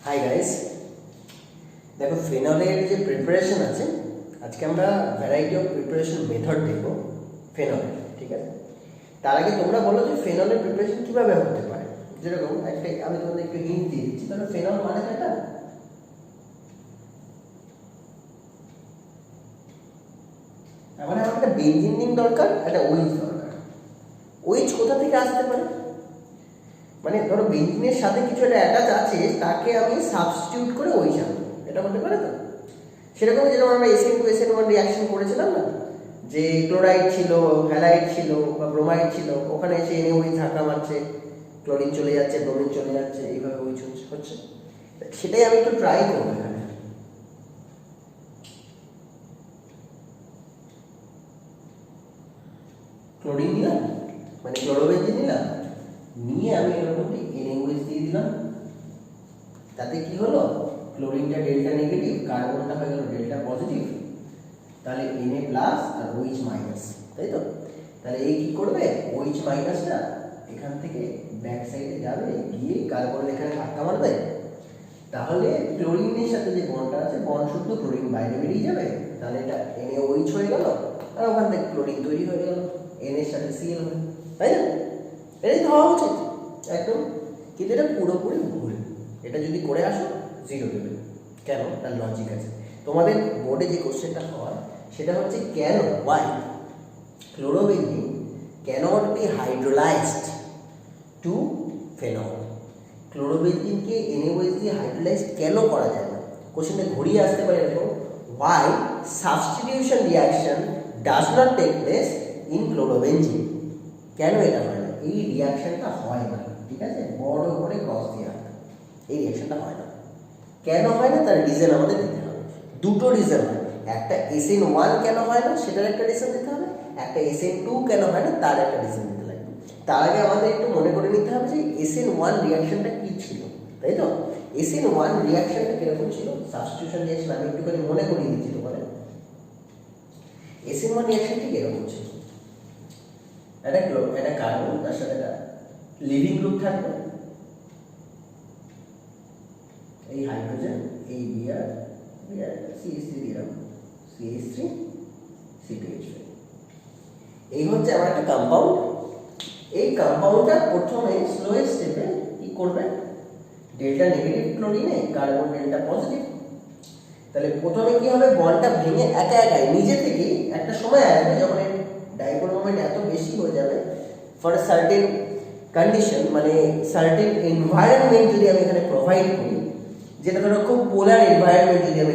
Hi guys, দেখো ফেনলের যে preparation আছে, আজকে আমরা ভ্যারাইটি অফ প্রিপারেশন মেথড দেখব ফেনল। ঠিক আছে, তার আগে তোমরা বলো যে ফেনলের প্রিপারেশন কীভাবে হতে পারে। যেরকম একটা আমি তোমাদের একটু হিন্ট দিয়ে দিচ্ছি। ধরো ফেনল মানে একটা আমার একটা বেঞ্জিন রিং দরকার, একটা ওইচ দরকার। ওইচ কোথা থেকে আসতে পারে? মানে ধরো বেঞ্জিনের সাথে কিছু একটা অ্যাটাচ আছে, তাকে আমি সাবস্টিটিউট করে ওইচ আনবো, এটা হতে পারে তো। সেরকম যেরকম আমরা SN2 SN1 রিয়াকশন করেছিলাম না, যে ক্লোরাইড ছিল, হ্যালাইড ছিল বা ব্রোমাইড ছিল, ওখানে এসে NaOH ধাক্কা মারছে, ক্লোরিন চলে যাচ্ছে, ব্রোমিন চলে যাচ্ছে, এইভাবে ওইচ হচ্ছে। সেটাই আমি একটু ট্রাই করবো এখানে। ক্লোরিন নিলাম, মানে ক্লোরোবেঞ্জিন নিলাম, নিয়ে আমি এরকম NaOH দিয়ে দিলাম। তাতে কি হলো, ক্লোরিনটা ডেল্টা নেগেটিভ, কার্বনটা হয়ে গেল ডেল্টা পজিটিভ, তাহলে Na প্লাস আর OH মাইনাস, তাই তো। তাহলে এই কি করবে, OH মাইনাসটা এখান থেকে ব্যাক সাইডে যাবে, গিয়ে কার্বন এখানে ধাক্কা মারবে। তাহলে ক্লোরিনের সাথে যে বন্ডটা আছে, বন্ড শুদ্ধ ক্লোরিন বাইরে বেরিয়ে যাবে। তাহলে এটা NaOH হয়ে গেল, আর ওখান থেকে ক্লোরিন তৈরি হয়ে গেল, N এর সাথে Cl হবে, তাই না? এটাই তো হওয়া উচিত একদম। কিন্তু এটা পুরোপুরি ভুল। এটা যদি করে আসো 0 দেবে। কেন? তার লজিক আছে। তোমাদের বোর্ডে যে কোশ্চেনটা হয় সেটা হচ্ছে কেন, why chlorobenzene cannot be hydrolysed to phenol. ক্লোরোবেঞ্জিনকে NaOH দিয়ে হাইড্রোলাইজ কেন করা যায় না? কোশ্চেনটা ঘুরিয়ে আসতে পারে এরকম, why substitution reaction does not take place in chlorobenzene. কেন এটা হয় না? এই রিয়াকশনটা হয় না, ঠিক আছে, বড় করে ক্রস দিয়ে রাখতে, এই রিয়াকশনটা হয় না। কেন হয় না তার রিজন আমাদের দিতে হবে। দুটো রিজন হয়, একটা SN1 কেন হয় না সেটার একটা রিজন দিতে হবে, একটা SN2 কেন হয় না তার একটা রিজন দিতে লাগবে। তার আগে আমাদের একটু মনে করে নিতে হবে যে SN1 রিয়াকশনটা কি ছিল, তাই তো। SN1 রিয়াকশনটা কিরকম ছিল, সাবস্টিটিউশন রিয়াকশন আমি একটুখানি মনে করিয়ে দিচ্ছি তোমাদের। SN1 রিয়াকশনটি কিরকম ছিল, একটা কার্বন, তার সাথে একটা লিভিং গ্রুপ থাকবে, এই হাইড্রোজেন, এই বিআর CH3 দিলাম, CH3 C2H5, এই হচ্ছে আমার একটা কম্পাউন্ড। এই কম্পাউন্ডটা প্রথমে স্লোয়েস্ট স্টেপে কি করবে, ডেল্টা নেগেটিভ ক্লোরিনে কার্বন ডেল্টা পজিটিভ। তাহলে প্রথমে কি হবে, বন্ডটা ভেঙে একা একাই নিজে থেকেই একটা সময় আসবে যখন এর ডাইপোল মোমেন্ট এত বেশি হয়ে যাবে ফর সার্টেন কন্ডিশন, মানে সার্টেন এনভায়রনমেন্ট যদি আমি এখানে প্রোভাইড করি, যেটা ধরো খুব পোলার এনভায়রনমেন্ট যদি আমি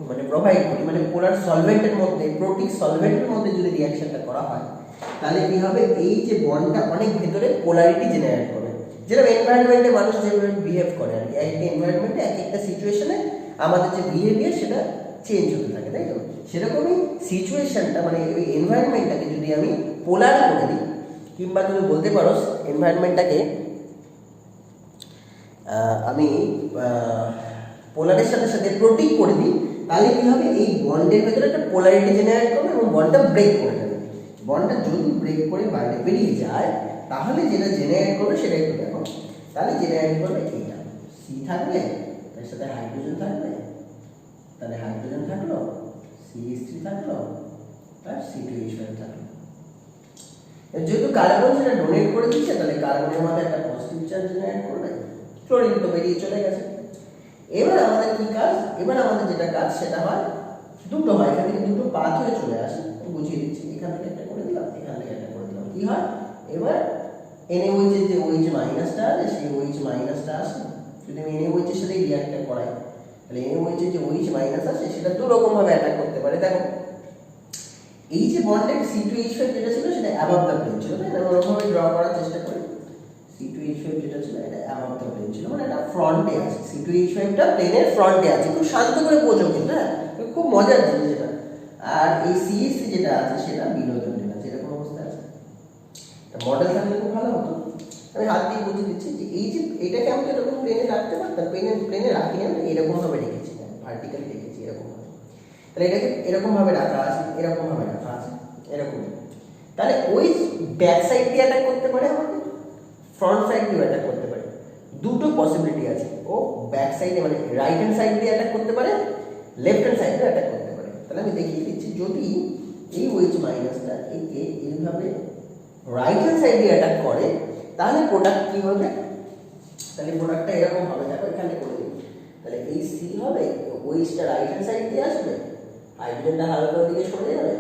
মানে প্রোভাইড করি, মানে পোলার সলভেন্টের মধ্যে, প্রোটিক সলভেন্টের মধ্যে যদি রিয়াকশনটা করা হয়, তাহলে কি হবে, এই যে বন্ডটা অনেক ভেতরে পোলারিটি জেনারেট করবে। যেরকম এনভায়রনমেন্টে মানুষ যেভাবে বিহেভ করে আর কি, একটা এনভায়রনমেন্টে এক একটা সিচুয়েশনে আমাদের যে বিহেভিয়ার সেটা চেঞ্জ হতে থাকে, তাই তো। সেরকমই সিচুয়েশনটা, মানে ওই এনভায়রনমেন্টটাকে যদি আমি পোলার করে দিই, কিংবা তুমি বলতে পারো এনভায়রনমেন্টটাকে আমি পোলারের সাথে সাথে প্রোটিক করে দিই, তাহলে কি হবে, এই বন্ডের ভেতরে একটা পোলারিটি জেনারেট করবে এবং বন্ডটা ব্রেক করে দেবে। বন্ডটা যদি ব্রেক করে বাইরে বেরিয়ে যায়, তাহলে যেটা জেনারেট করবে সেটা একটু দেখো। তাহলে জেনারেট করবে এইটা, সি থাকবে, তার সাথে হাইড্রোজেন থাকবে, তাহলে হাইড্রোজেন থাকলো, CH3 থাকলো, আর C2H5 থাকলো। যেহেতু কার্বন সেটা ডোনেট করে দিচ্ছে, তাহলে কার্বনের মধ্যে একটা পজিটিভ চার্জ জেনারেট করবে, ক্লোরিন তো বেরিয়ে চলে গেছে। এবার আমাদের কি কাজ, এবার আমাদের যেটা কাজ সেটা হয় দুটো হয়, এখান থেকে দুটো পাথ হয়ে চলে আসে, বুঝিয়ে দিচ্ছি। এখান থেকে একটা করে দিলাম, এখান থেকে একটা করে দিলাম, কি হয়, এবার NaOH এর যে OH মাইনাসটা আছে, সেই OH মাইনাসটা আসে, যদি আমি NaOH এর সাথে রিঅ্যাক্টটা করাই, তাহলে NaOH এর যে OH মাইনাস আছে সেটা দু রকম ভাবে অ্যাটাক করতে পারে। দেখো, এই যে বন্ডের C2H5 যেটা ছিল সেটা অ্যাবাভ দ্য প্লেন ছিল, তাই না? আমরা ওভাবে ড্র করার চেষ্টা করি। C2H5 যেটা ছিল এটা অ্যাবাভ দ্য প্লেন ছিল, মানে এটা ফ্রন্টে আছে, C2H5টা প্লেনের ফ্রন্টে আছে। খুব শান্ত করে বোঝো কিন্তু, হ্যাঁ, খুব মজার জিনিস এটা। আর এই CH3 যেটা আছে সেটা বিলো দ্য প্লেন আছে, এরকম অবস্থা আছে। এটা মডেল থাকলে খুব ভালো হতো। আমি হাত দিয়ে বুঝিয়ে দিচ্ছি যে এই যে এটাকে আমি এরকম প্লেনে রাখতে পারতাম, প্লেনে রাখিনি, আমি এরকম ভাবে রেখেছি, ভার্টিক্যালি রেখেছি এরকম ভাবে। তাহলে এটাকে এরকম ভাবে রাখা আছে, এরকম ভাবে রাখা আছে, এরকম। তাহলে ওই ব্যাক সাইড দিয়ে অ্যাটাক করতে পারে আমাকে, ফ্রন্ট সাইড দিয়ে অ্যাটাক করতে পারে। দুটো পসিবিলিটি আছে, ও ব্যাক সাইডে মানে রাইট হ্যান্ড সাইড দিয়ে অ্যাটাক করতে পারে, লেফট হ্যান্ড সাইড দিয়ে অ্যাটাক করতে পারে। তাহলে আমি দেখিয়ে দিচ্ছি, যদি এই ওয়েজ মাইনাসটা একে এইভাবে রাইট হ্যান্ড সাইড দিয়ে অ্যাটাক করে তাহলে প্রোডাক্ট কি হবে, তাহলে প্রোডাক্টটা এরকম হবে, দেখো এখানে করে দিই। তাহলে এই সি হবে, ওয়েজটা রাইট হ্যান্ড সাইড দিয়ে আসবে, হাইড্রোজেনটা হালকা ওদিকে সরে যাবে,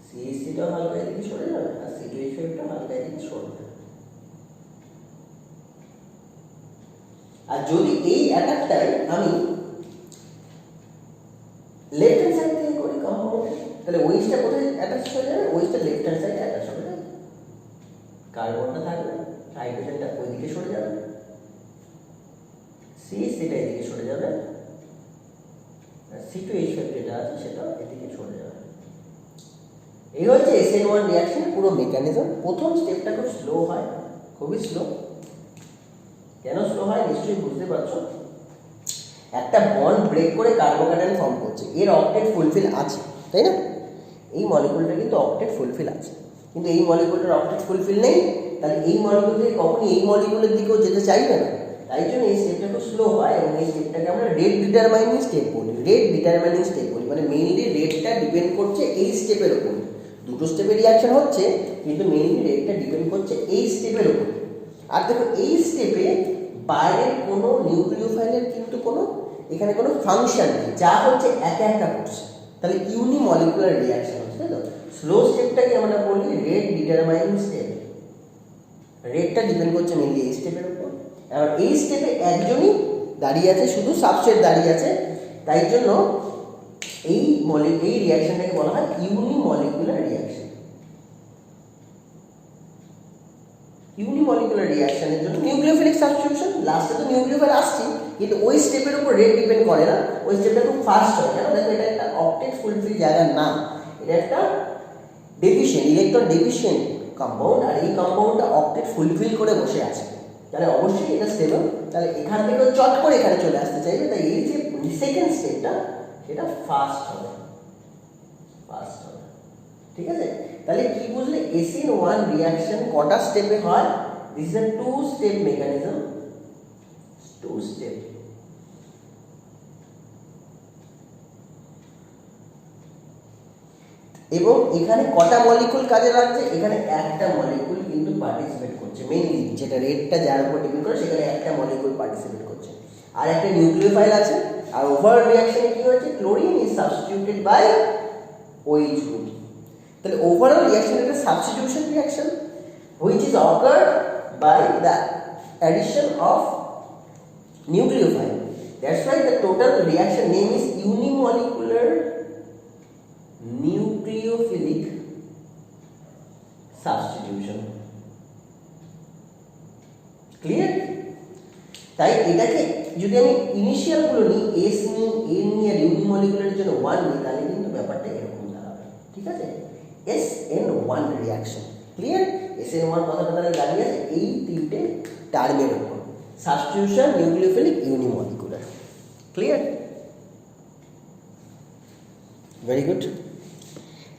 সিএসসিটাও হালকা এদিকে সরে যাবে, আর সিটুয়েশনটা হালকা এদিকে সরে যাবে। আর যদি এই অ্যাটাকটাই আমি লেফট হ্যান্ড সাইড থেকে করি কম্পাউন্ডে, তাহলে ওয়েজটা কোথায় অ্যাটাচ হয়ে যাবে, ওয়েজটা লেফট হ্যান্ড সাইডে অ্যাটাচ হবে, কার্বনটা থাকবে, হাইড্রোজেনটা ওইদিকে সরে যাবে, সিএসসিটা এদিকে সরে যাবে, আর সিটুয়েশন যেটা আছে সেটা এদিকে সরে যাবে। এই হচ্ছে SN1 রিঅ্যাকশনের পুরো মেকানিজম। প্রথম স্টেপটা খুব স্লো হয়, খুবই স্লো। কেন স্লো হয় নিশ্চয়ই বুঝতে পারছো, একটা বন্ড ব্রেক করে কার্বোক্যাটায়ন ফর্ম করছে, এর অক্টেট ফুলফিল আছে, তাই না? এই মলিকুলটা কিন্তু অক্টেট ফুলফিল আছে, কিন্তু এই মলিকুলটার অক্টেট ফুলফিল নেই, তাহলে এই মলিকুল থেকে কখনই এই মলিকুলের দিকেও যেতে চাইবে না। তাই জন্য এই স্টেপটা খুব স্লো হয়, এবং এই স্টেপটাকে আমরা রেট ডিটারমাইনিং স্টেপ বলি। রেট ডিটারমাইনিং স্টেপ বলি মানে মেইনলি রেটটা ডিপেন্ড করছে এই স্টেপের উপর। দুটো স্টেপে রিঅ্যাকশন হচ্ছে, কিন্তু মেইনলি রেটটা ডিপেন্ড করছে এই স্টেপের উপর। আর দেখো এই স্টেপে বাইরের কোনো নিউক্লিওফাইলের কিন্তু কোনো এখানে কোনো ফাংশন নেই, যা হচ্ছে একা একা করছে, তাহলে ইউনিমলিকুলার রিঅ্যাকশন হচ্ছে, তাই তো? স্লো স্টেপটাকে আমরা বলি রেট ডিটারমাইনিং স্টেপ। রেটটা ডিপেন্ড করছে মেইনলি এই স্টেপের উপর। আর এই স্টেপে একজনই দাঁড়িয়ে আছে, শুধু সাবস্ট্রেট দাঁড়িয়ে আছে, তাই জন্য এই রিঅ্যাকশনটাকে বলা হয় ইউনিমলিকুলার রিঅ্যাকশন। ইউনিমলিকুলার রিঅ্যাকশনের জন্য নিউক্লিওফিলিক সাবস্টিটিউশন, লাস্টে তো নিউক্লিওফাইল আসছে, কিন্তু ওই স্টেপের উপর রেট ডিপেন্ড করে না, ওই স্টেপটা খুব ফাস্ট হয়। কেন? দেখো এটা একটা অক্টেট ফুলফিল জায়গা না, এটা একটা ডেফিশিয়েন্ট, ইলেকট্রন ডেফিশিয়েন্ট কম্পাউন্ড, আর এই কম্পাউন্ডটা অক্টেট ফুলফিল করে বসে আছে, তাহলে অবশ্যই এটা স্টেবল। তাহলে এখান থেকে চট করে এখানে চলে আসতে চাইবে, তাই এই যে সেকেন্ড স্টেপটা সেটা ফাস্ট হবে, ফাস্ট হবে। ঠিক আছে? তাহলে কি বুঝলে SN1 রিঅ্যাকশন কটা স্টেপে হয়? This is a two step mechanism, two step. এবং এখানে কটা মলিকুল কাজে লাগছে? এখানে একটা মলিকুল কিন্তু পার্টিসিপেট করছে, মেইনলি যেটা রেটটা যার উপর ডিপেন্ড করে সেখানে একটা মলিকুল পার্টিসিপেট করছে, আর একটা নিউক্লিওফাইল আছে। আর ওভারঅল রিঅ্যাকশনে কি হচ্ছে? Chlorine is substituted by OH group. তাহলে ওভারঅল রিঅ্যাকশন একটা substitution reaction which is occurred by the addition of nucleophile. That's why the total reaction name is unimolecular nucleophilic substitution. Clear? তাই এটাকে যদি আমি ইনিশিয়াল গুলো নিই, S নিই, A নিই, আর ইউনিমলিকুলারের জন্য 1 নিই, তাহলে কিন্তু ব্যাপারটা এরকম দাঁড়াবে। ঠিক আছে? SN1 reaction. ক্লিয়ার? SN1 কথাটা তাহলে দাঁড়িয়ে আছে এই তিনটে টার্মের উপর, substitution, nucleophilic, unimolecular. Clear? Very good.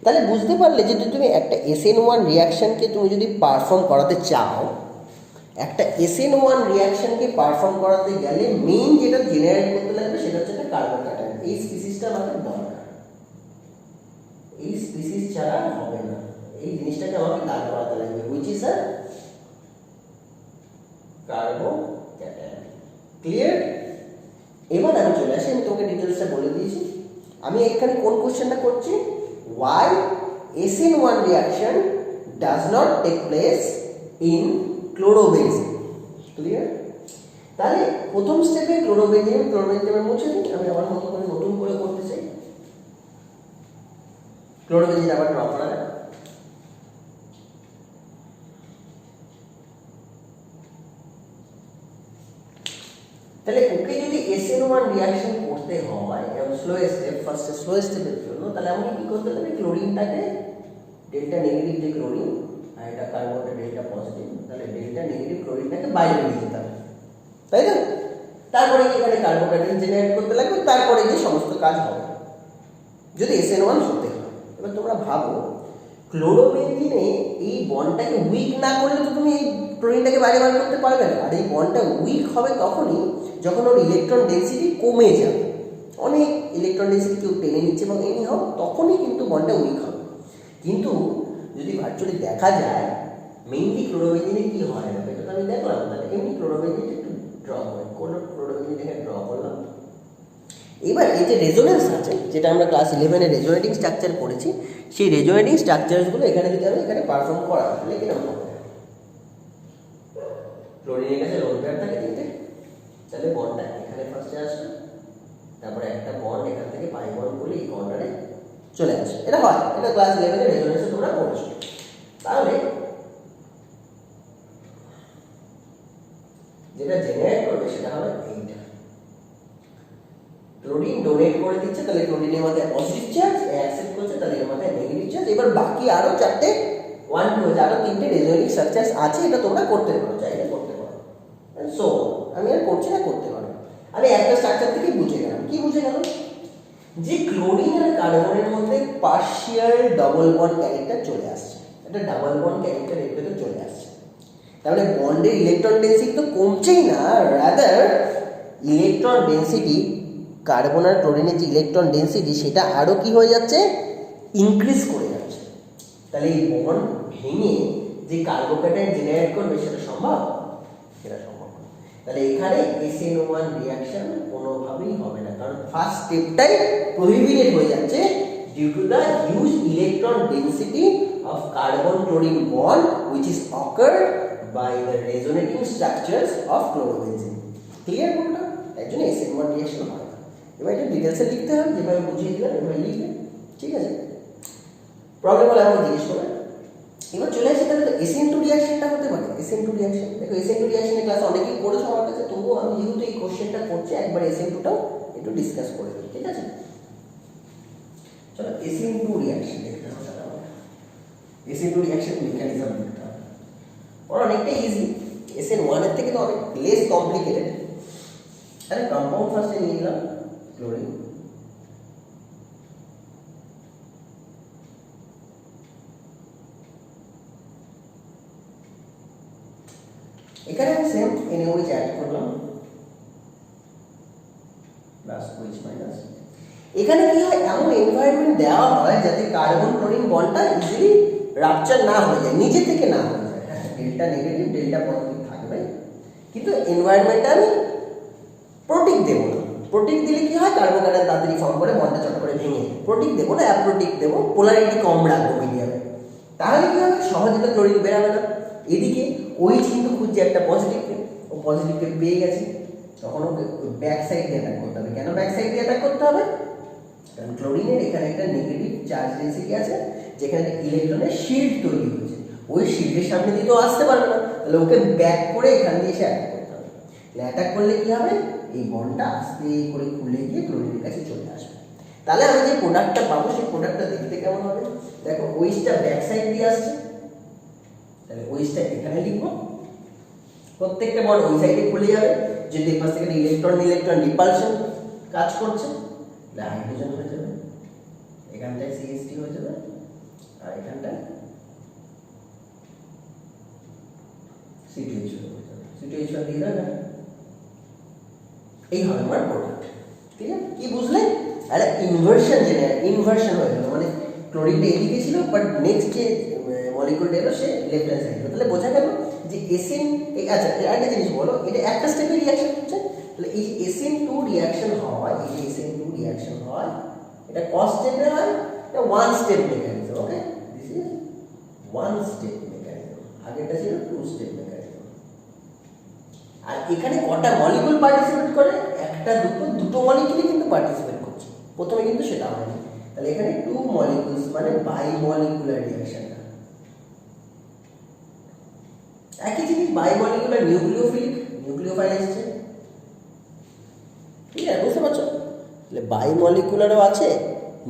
তাহলে বুঝতে পারলে যে তুমি একটা SN1 রিঅ্যাকশনকে তুমি যদি পারফর্ম করাতে চাও, একটা SN1 রিঅ্যাকশনকে পারফর্ম করাতে গেলে মেইন যেটা জেনারেট করতে লাগবে সেটা হচ্ছে একটা কার্বোক্যাটায়ন। এই স্পিসিসটা আমাদের দরকার, এই স্পিসিস ছাড়া হবে না, এই জিনিসটাকে আমাকে দাঁড় করাতে লাগবে, which is a carbocation. Clear? এবার আমি চলে আসি, আমি তোমাকে ডিটেলসটা বলে দিয়েছি। আমি এখানে কোন কোশ্চেনটা করছি? why SN1 reaction does not take place in chlorobenzyne. Clear? তাহলে প্রথম স্টেপে ক্লোরোবেনজিন মুছে দিই, আমি আমার মতো করে নতুন করে করতে চাই। ক্লোরোবেনজিন আবার ড্র করা যায়। তাহলে ওকে যদি SN1 রিঅ্যাকশন করতে হয় এবং স্লো স্টেপ, ফার্স্ট স্লো স্টেপের জন্য, তাহলে আমাকে কি করতে হবে? ক্লোরিনটাকে ডেল্টা নেগেটিভ যে ক্লোরিন, আর এটা কার্বনটা ডেল্টা পজিটিভ, তাহলে ডেল্টা নেগেটিভ ক্লোরিনটাকে বাইরে নিয়ে যেতে হবে, তাই তো? তারপরে কি এখানে কার্বোক্যাটায়ন জেনারেট করতে লাগবে, তারপরে যে সমস্ত কাজ হবে যদি SN1 হতে হয়। এবার তোমরা ভাবো ক্লোরোবেনজিনে এই বন্ডটাকে উইক না করলে তো তুমি এই ক্লোরিনটাকে বাইরে বার করতে পারবে না। আর এই বন্ডটা উইক হবে তখনই যখন ওর ইলেকট্রন ডেন্সিটি কমে যাবে, অনেক ইলেকট্রন ডেন্সিটি কেউ টেনে নিচ্ছে এবং এনি হোক, তখনই কিন্তু বন্ডটা উইক হবে। কিন্তু যদি ভার্চুয়ালি দেখা যায় মেইনলি ক্লোরোবেনজিনে কি হয় না, এটা তো আমি দেখলাম। তাহলে এমনি ক্লোরোবেনজিনটা একটু ড্র করে ক্লোরোবেনজিনটাকে ড্র করলাম। এবার এই যে রেজোনেন্স আছে, যেটা আমরা ক্লাস 11-এ রেজোনেটিং স্ট্রাকচার পড়েছি, সেই রেজোনেটিং স্ট্রাকচারসগুলো এখানে যদি আমি এখানে পারফর্ম করা তাহলে কিরকম হবে? ক্লোরিনের কাছে লোন পেয়ার থাকে তিনটে, তাহলে বন্ডটা এখানে ফার্স্টে আসবে, তারপরে একটা বন্ড এখান থেকে পাই বন্ড বলে এই কর্নারে চলে আসে। এটা হয়, এটা ক্লাস 11-এর রেজোনেন্সে তোমরা পড়েছো। তাহলে যেটা জেনারেট করবে সেটা হবে এইটা। ক্লোরিন ডোনেট করে দিচ্ছে, তাহলে ক্লোরিনের মাথায় পজিটিভ চার্জ, অ্যাকসেপ্ট করছে তাহলে এর মাথায় নেগেটিভ চার্জ। এবার বাকি আরো চারটে 1 2 আরো তিনটে রেজোনেটিং স্ট্রাকচার আছে, এটা তোমরা করতে পারো, চাইলে করতে পারো। সো আমি আর করছি না, করতে পারো। আমি একটা স্ট্রাকচার থেকে বুঝে গেলাম। কি বুঝে গেল? যে ক্লোরিন আর কার্বনের মধ্যে পার্শিয়াল ডাবল বন্ড ক্যারেক্টার চলে আসছে, এটা ডাবল বন্ড ক্যারেক্টার এর ভেতরে চলে আসছে। তাহলে বন্ডের ইলেকট্রন ডেন্সিটি তো কমছেই না, রাদার ইলেকট্রন ডেন্সিটি, কার্বন আর ক্লোরিনের যে ইলেকট্রন ডেন্সিটি সেটা আরও কি হয়ে যাচ্ছে, ইনক্রিজ করে যাচ্ছে। তাহলে এই বন্ড ভেঙে যে কার্বোক্যাটায়ন জেনারেট করবে সেটা সম্ভব? সেটা সম্ভব না। তাহলে এখানে SN1 রিঅ্যাকশন কোনোভাবেই হবে না, কারণ ফার্স্ট স্টেপটাই প্রহিবিটেড হয়ে যাচ্ছে due to the huge electron density of carbon chlorine bond which is occurred by the resonating structures of chlorobenzene. Clear কোনটা? তাই জন্য SN1 রিঅ্যাকশন হয় না। এবার এটা ডিটেলসে লিখতে হবে, যেভাবে বুঝিয়ে দিলাম এভাবে লিখবে, ঠিক আছে? প্রবলেম হলে আমাকে জিজ্ঞেস করবে। এবার চলে আসে তাহলে SN2 রিঅ্যাকশনটা হতে পারে। SN2 রিঅ্যাকশন দেখো, SN2 রিঅ্যাকশনের ক্লাস অনেকেই করেছো আমার কাছে, তবুও আমি যেহেতু এই কোশ্চেনটা করছি একবার SN2টাও একটু ডিসকাস করে দিই, ঠিক আছে? চলো SN2 রিঅ্যাকশন দেখতে হবে। SN2 রিঅ্যাকশন মেকানিজম দেখতে হবে, ওর অনেকটাই ইজি, SN1 এর থেকে তো অনেক লেস কমপ্লিকেটেড। আরে কম্পাউন্ড ফার্স্টে নিয়ে নিলাম ক্লোরিন, এখানে আমি সেম NaOH অ্যাড করলাম প্লাস OH মাইনাস। এখানে কি হয়, এমন এনভায়রনমেন্ট দেওয়া হয় যাতে কার্বন ক্লোরিন বন্ডটা ইজিলি রাপচার না হয়ে যায়, নিজে থেকে না হয়ে যায়। হ্যাঁ, ডেল্টা নেগেটিভ ডেল্টা পজিটিভ থাকবে, কিন্তু এনভায়রনমেন্টটা আমি প্রোটিক দেবো না। প্রোটিক দিলে কি হয়, কার্বোক্যাটায়ন তাড়াতাড়ি ফর্ম করে বন্ডটা চট করে ভেঙে যায়। প্রোটিক দেবো না, অ্যাপ্রোটিক দেবো, পোলারিটি কম রাখবো মিডিয়ামে। তাহলে কি হবে, সহজে তো ক্লোরিন বেরাবে না। এদিকে OH কিন্তু খুঁজছে একটা পজিটিভকে, ও পজিটিভকে পেয়ে গেছে, তখন ওকে ব্যাক সাইড দিয়ে অ্যাটাক করতে হবে। কেন ব্যাক সাইড দিয়ে অ্যাটাক করতে হবে? কারণ ক্লোরিনের এখানে একটা নেগেটিভ চার্জ ডেন্সিটি আছে, যেখানে একটা ইলেকট্রনের শিল্ড তৈরি হয়েছে, ওই শিল্ডের সামনে দিয়ে তো আসতে পারবে না, তাহলে ওকে ব্যাক করে এখান দিয়ে এসে অ্যাটাক করতে হবে। অ্যাটাক করলে কি হবে, এই বন্ডটা আস্তে করে খুলে গিয়ে ক্লোরিনের কাছে চলে আসবে। তাহলে আমি যে প্রোডাক্টটা পাবো সেই প্রোডাক্টটা দেখতে কেমন হবে? দেখো, OH-টা ব্যাক সাইড দিয়ে আসছে, তাহলে OH-টা এখানে লিখবো, প্রত্যেকটা বন্ড ওই সাইডে খুলে যাবে, যদি এই পাশ থেকে ইলেকট্রন ইলেকট্রন রিপালশন কাজ করছে, তাহলে হাইড্রোজেন হয়ে যাবে, এখানটায় CH3 হয়ে যাবে, আর এখানটায় C2H4 হয়ে যাবে। C2H4 দিয়ে দেবে, এই হবে আমার প্রোডাক্ট। ঠিক আছে, কি বুঝলে? একটা ইনভার্সন ইনভার্সন হয়ে গেল, মানে ক্লোরিনটা এদিকে ছিল, বাট নেক্সট যে মলিকুলটা এলো সে লেফট হ্যান্ড সাইড। তাহলে বোঝা গেল যে SN, আচ্ছা একটা জিনিস বলো, এটা একটা স্টেপে রিঅ্যাকশন হচ্ছে, তাহলে এই SN2 রিঅ্যাকশন হয়, এই যে SN2 রিঅ্যাকশন হয়, এটা কত স্টেপে হয়? এটা one step mechanism. Okay, this is one step mechanism, আগেরটা ছিল টু স্টেপ মেকানিজম। আর এখানে কটা মলিকুল পার্টিসিপেট করে? একটা দুটো মলিকুলই কিন্তু পার্টিসিপেট করছে, প্রথমে কিন্তু সেটা হয়নি। তাহলে এখানে টু মলিকুলস মানে বাই মলিকুলার রিঅ্যাকশনটা। একই জিনিস, বাই মলিকুলার নিউক্লিওফাইল এসছে, ঠিক আছে, বুঝতে পারছো? তাহলে বাই মলিকুলারও আছে,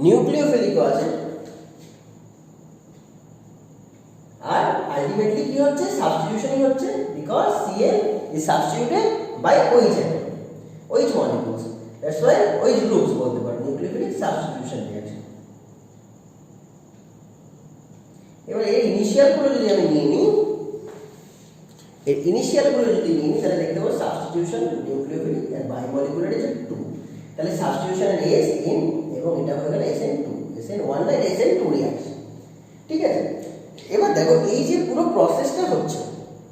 নিউক্লিওফিলিকও আছে, আর আলটিমেটলি কি হচ্ছে, সাবস্টিটিউশনই হচ্ছে, because Cl is substituted by OH atom, OH molecules, that's why OH groups বলতে পারো, নিউক্লিওফিলিক সাবস্টিটিউশন রিঅ্যাকশন। এবার এর ইনিশিয়ালগুলো যদি আমি নিয়ে নিই, তাহলে দেখতে পাবো substitution nucleophilic and biomolecular is 2, তাহলে সাবস্টিটিউশন এস ইন এবং এটা হয়ে গেল SN2, SN1 না এটা SN2 রিঅ্যাকশন। ঠিক আছে, এবার দেখো এই যে পুরো প্রসেসটা হচ্ছে,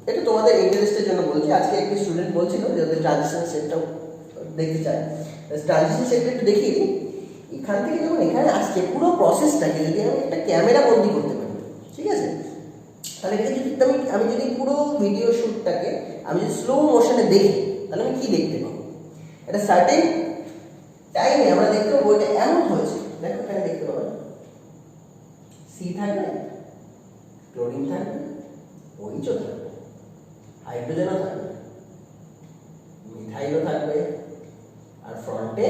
এটা তোমাদের ইন্টারেস্টের জন্য বলছি। আজকে একটি স্টুডেন্ট বলছিল যে ওদের ট্রানজিশন সেটটা দেখতে চায়, ট্রানজিশন সেটটা একটু দেখিয়ে দিই। এখান থেকে যখন এখানে আসছে পুরো প্রসেসটাকে যদি আমি একটা ক্যামেরা বন্দি করতে পারি, ঠিক আছে, তাহলে এটা যদি আমি যদি পুরো ভিডিও শ্যুটটাকে আমি যদি স্লো মোশনে দেখি, তাহলে আমি কি দেখতে পাবো? এটা সার্টেন টাইমে আমরা দেখতে পাবো এটা এমন হয়েছে। দেখো এখানে দেখতে পাবেন সি থাকবে, ক্লোরিন থাকবে, OH থাকবে, হাইড্রোজেনও থাকবে, মিথাইলও থাকবে, আর ফ্রন্টে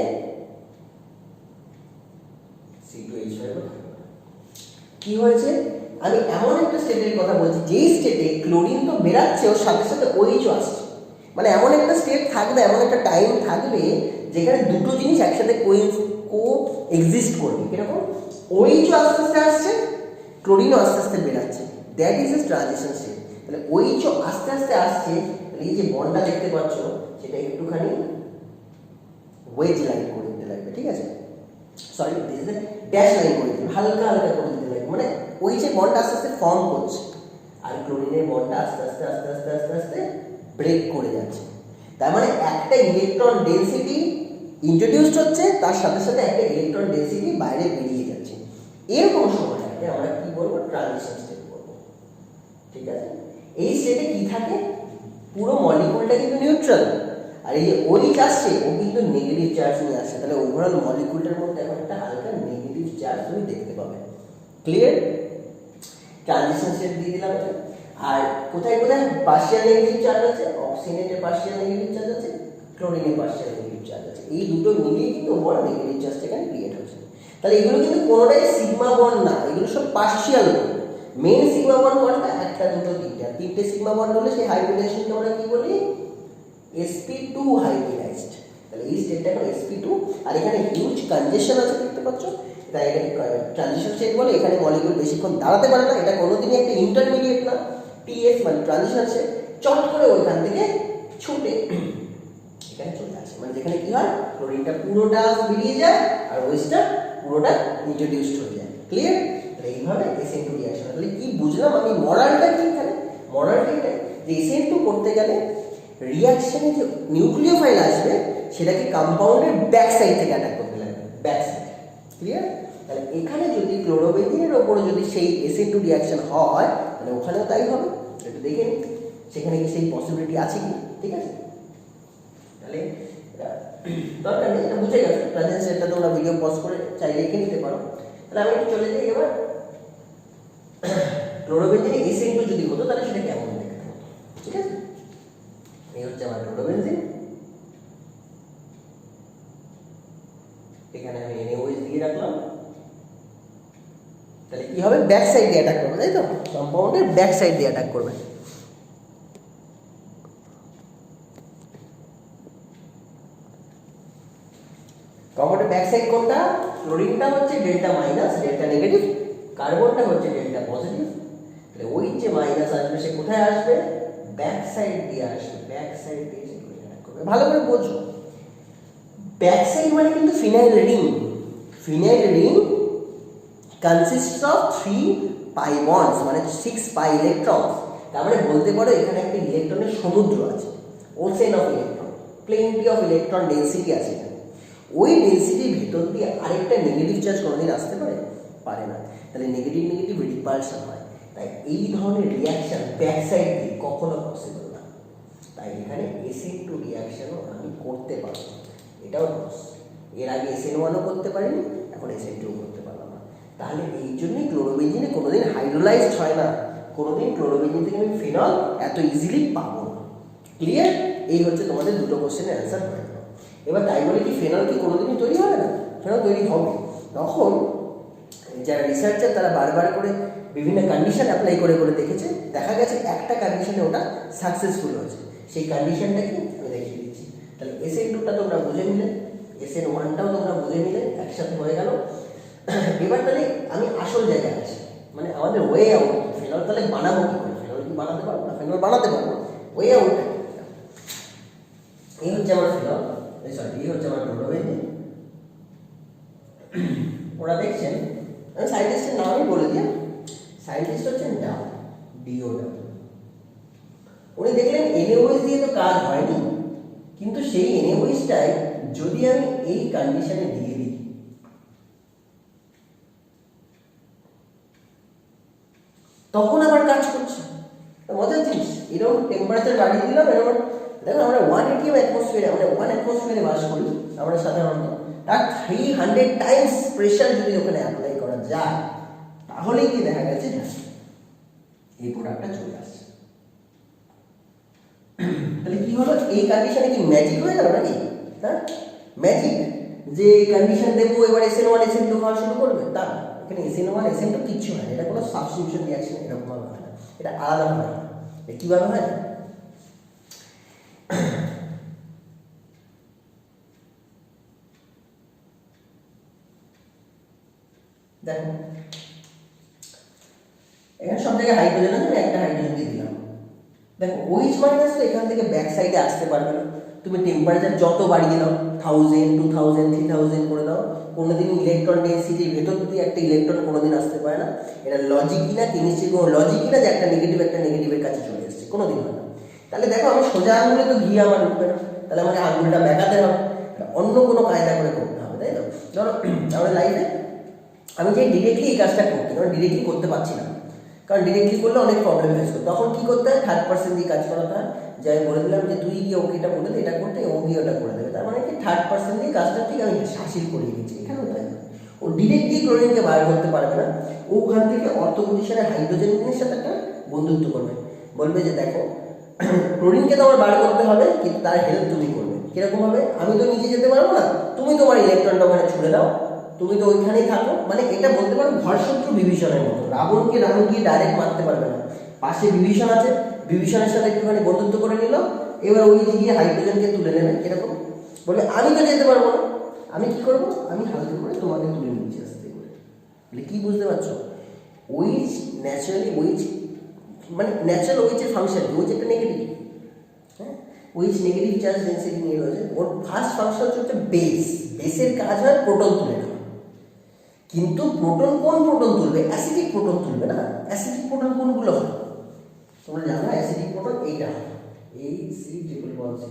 C2H5 থাকবে। কি হয়েছে? আমি এমন একটা স্টেটের কথা বলছি যেই স্টেটে ক্লোরিন তো বেরাচ্ছে, ওর সাথে সাথে OH আসছে। মানে এমন একটা স্টেট থাকবে, এমন একটা টাইম থাকবে যেখানে দুটো জিনিস একসাথে কো এক্সিস্ট করবে। কিরকম? OH আস্তে আস্তে আসছে, ক্লোরিনও আস্তে আস্তে বেরাচ্ছে, that is a transition state. তাহলে OH আস্তে আস্তে আসছে, এই যে বন্ডটা দেখতে পাচ্ছ সেটা একটুখানি ওয়েজ লাইন করে দিতে লাগবে। ঠিক আছে, sorry this is dash line করে দিতে, হালকা হালকা করে দিতে লাগবে। মানে ওই যে বন্ডটা আস্তে আস্তে ফর্ম করছে, আর ক্লোরিনের বন্ডটা আস্তে আস্তে আস্তে আস্তে আস্তে আস্তে ব্রেক করে যাচ্ছে। তার মানে একটা ইলেকট্রন ডেনসিটি ইন্ট্রোডিউসড হচ্ছে, তার সাথে সাথে একটা ইলেকট্রন ডেনসিটি বাইরে বেরিয়ে যাচ্ছে। এরকম সময়টাকে আমরা কি বলবো? ট্রানজিশন স্টেট বলবো। ঠিক আছে, এই স্টেটে কি থাকে? পুরো মলিকুলটা কিন্তু নিউট্রাল, আর এই যে OH আসছে ও কিন্তু নেগেটিভ চার্জ নিয়ে আসছে। তাহলে ওভারঅল মলিকুলটার মধ্যে এখন একটা হালকা নেগেটিভ চার্জ তুমি দেখতে পাবে। ক্লিয়ার? ট্রানজিশন স্টেট দিয়ে দিলাম। আর কোথায় কোথায় পার্শিয়াল নেগেটিভ চার্জ আছে? অক্সিজেনের পার্শিয়াল নেগেটিভ চার্জ আছে, ক্লোরিনের পার্শিয়াল নেগেটিভ চার্জ আছে। এই দুটো মিলিয়ে কিন্তু ওভারঅল নেগেটিভ চার্জটা এখানে ক্রিয়েট হচ্ছে। তাহলে এগুলো কিন্তু কোনোটাই সিগমা বন্ড না, এগুলো সব partial bond. Main sigma bond কোনটা? একটা, দুটো, তিনটা। তিনটে সিগমা বন্ড হলে সেই হাইব্রিডেশনকে আমরা কি বলি? sp2 hybridised. তাহলে এই স্টেটটা হলো sp2, আর এখানে হিউজ কনজেশন আছে দেখতে পাচ্ছ, তাই এটাকে ট্রানজিশন স্টেট বলে। এখানে মলিকিউল বেশিক্ষণ দাঁড়াতে পারে না, এটা কোনোদিনই একটা ইন্টারমিডিয়েট না। TS মানে ট্রানজিশন স্টেট, চট করে ওইখান থেকে ছুটে এখানে চলে আসে। মানে যেখানে কি হয়? ক্লোরিনটা পুরোটা বেরিয়ে যায় আর ওয়েস্টটা পুরোটা ইন্ট্রোডিউসড হয়ে যায়। ক্লিয়ার? তাহলে এইভাবে SN2 রিঅ্যাকশন। তাহলে কি বুঝলাম আমি? মডেলটা কি এখানে? মডেলটা এটাই যে SN2 করতে গেলে রিঅ্যাকশনে যে নিউক্লিওফাইল আসবে সেটাকে কম্পাউন্ডের ব্যাক সাইড থেকে অ্যাটাক করতে লাগবে, ব্যাক সাইড। ক্লিয়ার? তাহলে এখানে যদি ক্লোরোবেনজিনের ওপরে যদি সেই SN2 রিঅ্যাকশন হয়, তাহলে ওখানেও তাই হবে। একটু দেখে নিন সেখানে কি সেই পসিবিলিটি আছে কি। ঠিক আছে, তাহলে দরকার নেই, এটা বুঝে গেছো। ট্রানজিশন স্টেটটা তোমরা ভিডিও পজ করে চাইলে লিখে নিতে পারো। তাহলে আমি একটু চলে যাই এবার। ক্লোরোবেনজিনে SN2 যদি হতো তাহলে সেটা কেমন দেখতে হতো। ঠিক আছে, এই হচ্ছে আমার ক্লোরোবেনজিন। এখানে আমি NaOH দিয়ে রাখলাম। তাহলে কি হবে? ব্যাক সাইড দিয়ে অ্যাটাক করবে, তাই তো? কম্পাউন্ডের ব্যাক সাইড দিয়ে অ্যাটাক করবে। কম্পাউন্ডের ব্যাক সাইড কোনটা? ক্লোরিনটা হচ্ছে ডেল্টা মাইনাস, ডেল্টা নেগেটিভ, কার্বনটা হচ্ছে ডেল্টা পজিটিভ। তাহলে ওই যে মাইনাস আসবে সে কোথায় আসবে? ব্যাক সাইড দিয়ে আসবে, ব্যাক সাইড দিয়ে অ্যাটাক করবে। ভালো করে বোঝো, ব্যাক সাইড মানে কিন্তু phenyl ring. Phenyl ring consists of 3 pi bonds, মানে 6 পাই ইলেকট্রনস। তার মানে বলতে পারো এখানে একটা ইলেকট্রনের সমুদ্র আছে, ocean of electron, plenty of electron density আছে এখানে। ওই ডেনসিটির ভিতর দিয়ে আরেকটা নেগেটিভ চার্জ কোনোদিন আসতে পারে? পারে না। তাহলে নেগেটিভ নেগেটিভ রিপালশন হয়। তাই এই ধরনের রিঅ্যাকশন ব্যাক সাইড দিয়ে কখনো পসিবল না। তাই এখানে SN2 রিঅ্যাকশনও আমি করতে পারবো, এটাও দোষ। এর আগে SN1ও করতে পারিনি, এখন SN2ও করতে পারলাম না। তাহলে এই জন্যই ক্লোরোবেনজিনে কোনোদিন হাইড্রোলাইজড হয় না, কোনোদিন ক্লোরোবেনজিন থেকে আমি ফিনল এত ইজিলি পাবো না। ক্লিয়ার? এই হচ্ছে তোমাদের দুটো কোশ্চেনের অ্যান্সার হয়ে গেল। এবার তাই বলে কি ফেনল কি কোনোদিনই তৈরি হবে না? ফেনল তৈরি হবে। তখন যারা রিসার্চার তারা বারবার করে বিভিন্ন কন্ডিশন অ্যাপ্লাই করে করে দেখেছে, দেখা গেছে একটা কন্ডিশনে ওটা সাকসেসফুল হয়েছে। সেই কন্ডিশনটা কি আমি দেখিয়ে দিচ্ছি। তাহলে SN2টা তোমরা বুঝে নিলে, SN1টাও তোমরা বুঝে নিলে, একসাথে হয়ে গেল। এবার তাহলে আমি আসল জায়গায় আসি। মানে আমাদের ওয়ে আউট। ফেনল তাহলে বানাবো কি করে? ফেনল কি বানাতে পারবো না? ফেনল বানাতে পারবো। ওয়ে আউট এই হচ্ছে আমার ফেনল, সরি এই হচ্ছে আমার ক্লোরোবেঞ্জিন। ওরা দেখছেন, আমি সাইন্টিস্টের নামই বলে দিই, সাইন্টিস্ট হচ্ছেন ডাউ, ডিও ডাউ। উনি দেখলেন NaOH দিয়ে তো কাজ হয়নি, কিন্তু সেই NaOHটাই যদি আমি এই কন্ডিশনে দিয়ে দিই, তখন আবার কাজ করছে। মজার জিনিস, এরকম টেম্পারেচার বাড়িয়ে দিলাম, এরকম দেখো আমরা 180 অ্যাটমসফিয়ারে, আমরা 1 অ্যাটমসফিয়ারে বাস করি আমরা সাধারণত, তার 300 টাইমস প্রেশার যদি ওখানে অ্যাপ্লাই করা যায়, তাহলে কি দেখা গেছে এই প্রোডাক্টটা চলে আসছে। তাহলে কি হলো, এই কন্ডিশনে কি ম্যাজিক হয়ে গেল নাকি? হ্যাঁ, ম্যাজিক যে কন্ডিশন দেবো এবার SN1 SN2 হওয়া শুরু করবে, তা এখানে SN1 SN2 কিচ্ছু হয় না, এটা কোনো সাবস্টিটিউশন রিঅ্যাকশন এরকম ভাবে হয় না, এটা আলাদা হয়। কিভাবে হয়? দেখো এখানে সব জায়গায় হাইড্রোজেন আছে, আমি একটা হাইড্রোজেন দিয়ে দিলাম। দেখো OH মাইনাস তো এখান থেকে ব্যাক সাইডে আসতে পারবে না, তুমি টেম্পারেচার যত বাড়িয়ে দাও, 1000 2000 3000 করে দাও, কোনোদিন ইলেকট্রন ডেন্সিটির ভেতর দিয়ে একটা ইলেকট্রন কোনোদিন আসতে পারে না। এটা লজিক কিনা, কেমিস্ট্রি কোনো লজিক কিনা যে একটা নেগেটিভের কাছে চলে এসেছে, কোনোদিন হয় না। তাহলে দেখো আমি সোজা আঙুলে তো ঘি আমার ঢুকবে না, তাহলে আমাকে আঙুলটা বেঁকাতে হবে, অন্য কোনো কায়দা করে করতে হবে, তাই তো? ধরো আমার লাইফে আমি যে ডিরেক্টলি এই কাজটা করতে, কারণ ডিরেক্টলি করতে পারছি না, কারণ ডিরেক্টলি করলে অনেক প্রবলেম ফেস করতে, তখন কী করতে হয়, থার্ড পার্সন দিয়ে কাজ করাতে হয়। যে আমি বলে দিলাম যে তুই গিয়ে ওকে এটা বলে দে, এটা করতে, ও গিয়ে ওটা করে দেবে, তার মানে কি থার্ড পার্সন দিয়ে কাজটা ঠিক আমি হাসিল করিয়ে দিচ্ছি। এখানেও তাই, ও ডিরেক্টলি ক্লোরিনকে বার করতে পারবে না, ও ওখান থেকে অর্থ পজিশনের হাইড্রোজেনের সাথে একটা বন্ধুত্ব করবে, বলবে যে দেখো ক্লোরিনকে তো আমার বার করতে হবে, কিন্তু তার হেল্প তুমি করবে। কিরকম হবে? আমি তো নিচে যেতে পারবো না, তুমি তোমার ইলেকট্রনটা ওখানে ছুড়ে দাও, তুমি তো ওইখানেই থাকো। মানে এটা বলতে পারো ঘরশত্রু বিভীষণের মতো, রাবণকে রাবণ গিয়ে ডাইরেক্ট মারতে পারবে না, পাশে বিভীষণ আছে, বিভীষণের সাথে একটুখানি বন্ধুত্ব করে নিল, এবার ওই গিয়ে হাইড্রোজেনকে তুলে নেবে। কিরকম? বলবে আমি তো যেতে পারবো না, আমি কি করবো, আমি হালকা করে তোমাকে তুলে নিচ্ছি আস্তে করে। বলে কি বুঝতে পারছো? ওইচ ন্যাচারালি ওইচ মানে ন্যাচারাল ওইচের ফাংশন, ওইচ একটা নেগেটিভ, হ্যাঁ, ওইচ নেগেটিভ চার্জ ডেন্সিটি নিয়ে রয়েছে, ওর ফার্স্ট ফাংশন হচ্ছে বেস, বেসের কাজ হয় প্রোটন তুলে নেওয়া। কিন্তু প্রোটন কোন প্রোটন তুলবে? অ্যাসিডিক প্রোটন তুলবে না। অ্যাসিডিক প্রোটন কোনগুলো হয় তোমরা জানো? অ্যাসিডিক প্রোটন এইটা হয়, AC≡1C।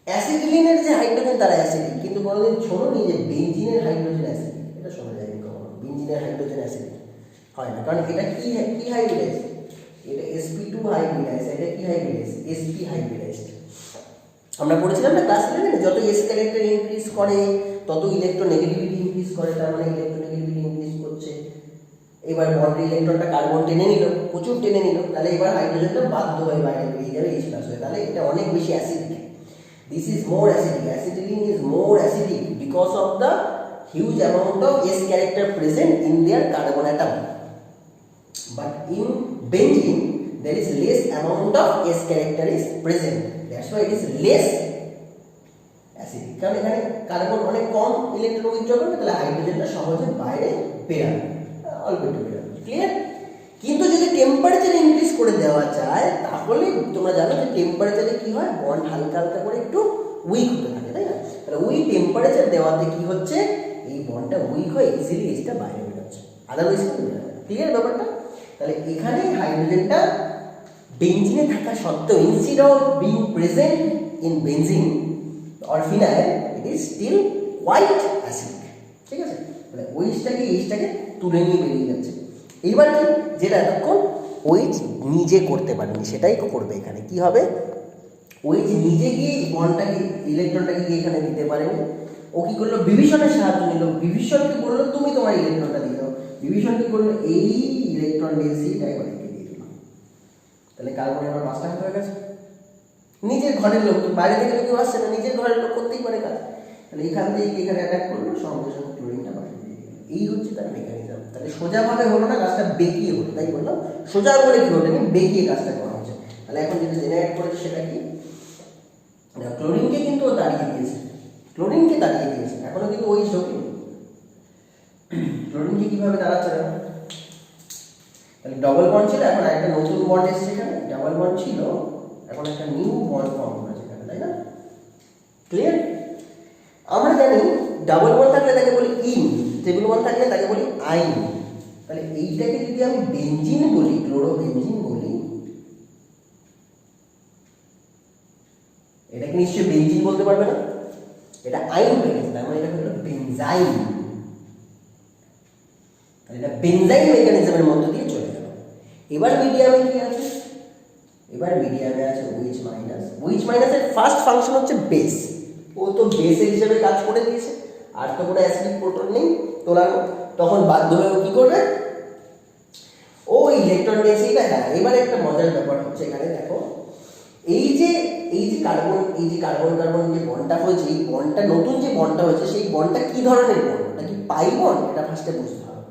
অ্যাসিটিলিনের যে হাইড্রোজেন তারা অ্যাসিডিক, কিন্তু কোনোদিন শোনোনি যে বেনজিনের হাইড্রোজেন অ্যাসিডিক? এটা শোনা যায়নি কখনো, বেনজিনের হাইড্রোজেন অ্যাসিডিক হয় না, কারণ এটা কি হাইব্রিডাইজ, এটা sp2 হাইব্রিডাইজ, এটা কি হাইব্রিডাইজ, sp হাইব্রিডাইজ। আমরা পড়েছিলাম না ক্লাস 11-এ, যত s ক্যারেক্টার ইনক্রিজ করে তত ইলেকট্রোনেগেটিভিটি ইনক্রিজ করে, তার মানে ইলেকট্রোনেগেটিভিটি ইনক্রিজ করছে। এবার বন্ডের ইলেকট্রনটা কার্বন টেনে নিল, প্রচুর টেনে নিল, তাহলে এবার হাইড্রোজেনটা বাধ্য হয়ে বাইরে বেরিয়ে যাবে H+ হয়ে, তাহলে এটা অনেক বেশি acidic. This is more acidic, acetylene is more acidic because of the huge amount of S character present in their carbon atom, but in benzene there is less amount of S character is present, that's why it is less acidic, কারণ এখানে carbon অনেক কম electron withdraw করবে, তাহলে হাইড্রোজেনটা সহজে বাইরে বেরাবে, অল্প একটু বেরাবে। Clear? কিন্তু যদি টেম্পারেচার ইনক্রিজ করে দেওয়া যায়, তাহলে তোমরা জানো যে টেম্পারেচারে কি হয়, বন্ড হালকা হালকা করে একটু উইক হতে থাকে, তাই না? তাহলে ওই টেম্পারেচার দেওয়াতে কি হচ্ছে, এই বন্ডটা উইক হয়ে ইজিলি এসটা বাইরে বেরোচ্ছে, আদারওয়াইজ কিন্তু বেরোবে। ক্লিয়ার ব্যাপারটা? তাহলে এখানে হাইড্রোজেনটা বেনজিনে থাকা সত্ত্বেও, instead of being present in benzene or phenyl, it is still quite acidic. ঠিক আছে? তাহলে ওইচটাকে এইচটাকে তুলে নিয়ে বেরিয়ে যাচ্ছে। এইবার কি, যেটা এতক্ষণ ওইচ নিজে করতে পারেনি সেটাই করবে এখানে। কি হবে, ওইচ নিজে গিয়ে বন্ডটাকে ইলেকট্রনটাকে গিয়ে এখানে দিতে পারেনি, ও কি করলো, বিভীষণের সাহায্য নিল, বিভীষণকে বললো তুমি তোমার ইলেকট্রনটা দিয়ে দাও, বিভীষণ কি করলো, এই ইলেকট্রন ডেন্সিটিটা এবার দিয়ে দিল, তাহলে কার্বনের আবার 5টা হয়ে গেছে। নিজের ঘরের লোক, তো বাইরে থেকে কেউ আসছে না, নিজের ঘরের লোক করতেই পারে কাজ, তাহলে এখান থেকে এখানে অ্যাটাক করলো, সঙ্গে সঙ্গে ক্লোরিনটা বাইরে দিয়ে দিল। এই হচ্ছে তার মেকানিজম। তাহলে সোজাভাবে হলো না, কাজটা বেঁকিয়ে হলো, তাই বললাম সোজা করে কি ওঠেনি, বেঁকিয়ে কাজটা করা হচ্ছে। তাহলে এখন যেটা জেনারেট করেছে সেটা কি, ক্লোরিনকে কিন্তু ও দাঁড়িয়ে দিয়েছে, ক্লোরিনকে দাঁড়িয়ে দিয়েছে, এখনো কিন্তু ওই ঢোকেনি। ক্লোরিনকে কিভাবে দাঁড়াচ্ছে, ডবল বন্ড ছিল, এখন একটা নতুন বন্ড এসেছে এখানে, ডাবল বন্ড ছিল এখন একটা নিউ বন্ড ফর্ম করেছে এখানে, তাই না? ক্লিয়ার? আমরা জানি ডাবল বন্ড থাকলে তাকে বলি ইন, ট্রিপল বন্ড থাকলে তাকে বলি আইন। তাহলে এইটাকে যদি আমি বেনজিন বলি, ক্লোরোবেনজিন বলি, এটাকে নিশ্চয়ই বেনজিন বলতে পারবে না, এটা আইন হয়ে গেছে, তার মানে এটা হলো বেনজাইন। এটা বেনজাইন মেকানিজমের মধ্য দিয়ে চলে গেল। এবার মিডিয়ামে কি আছে? এবার মিডিয়ামে আছে OH মাইনাস। OH মাইনাসের ফার্স্ট ফাংশন হচ্ছে বেস, ও তো বেসের হিসেবে কাজ করে দিয়েছে, আর তো কোনো অ্যাসিডিক প্রোটন নেই তোলার, তখন বাধ্য হয়ে কি করবে, ও ইলেকট্রন ডেন্সিটিটা। হ্যাঁ, এবার একটা মজার ব্যাপার হচ্ছে এখানে দেখো, এই যে কার্বন, কার্বন যে বন্ডটা হয়েছে, এই বন্ডটা নতুন যে বন্ডটা হয়েছে, সেই বন্ডটা কি ধরনের বন্ড? এটা কি পাই বন্ড? এটা ফার্স্টে বুঝতে হবে।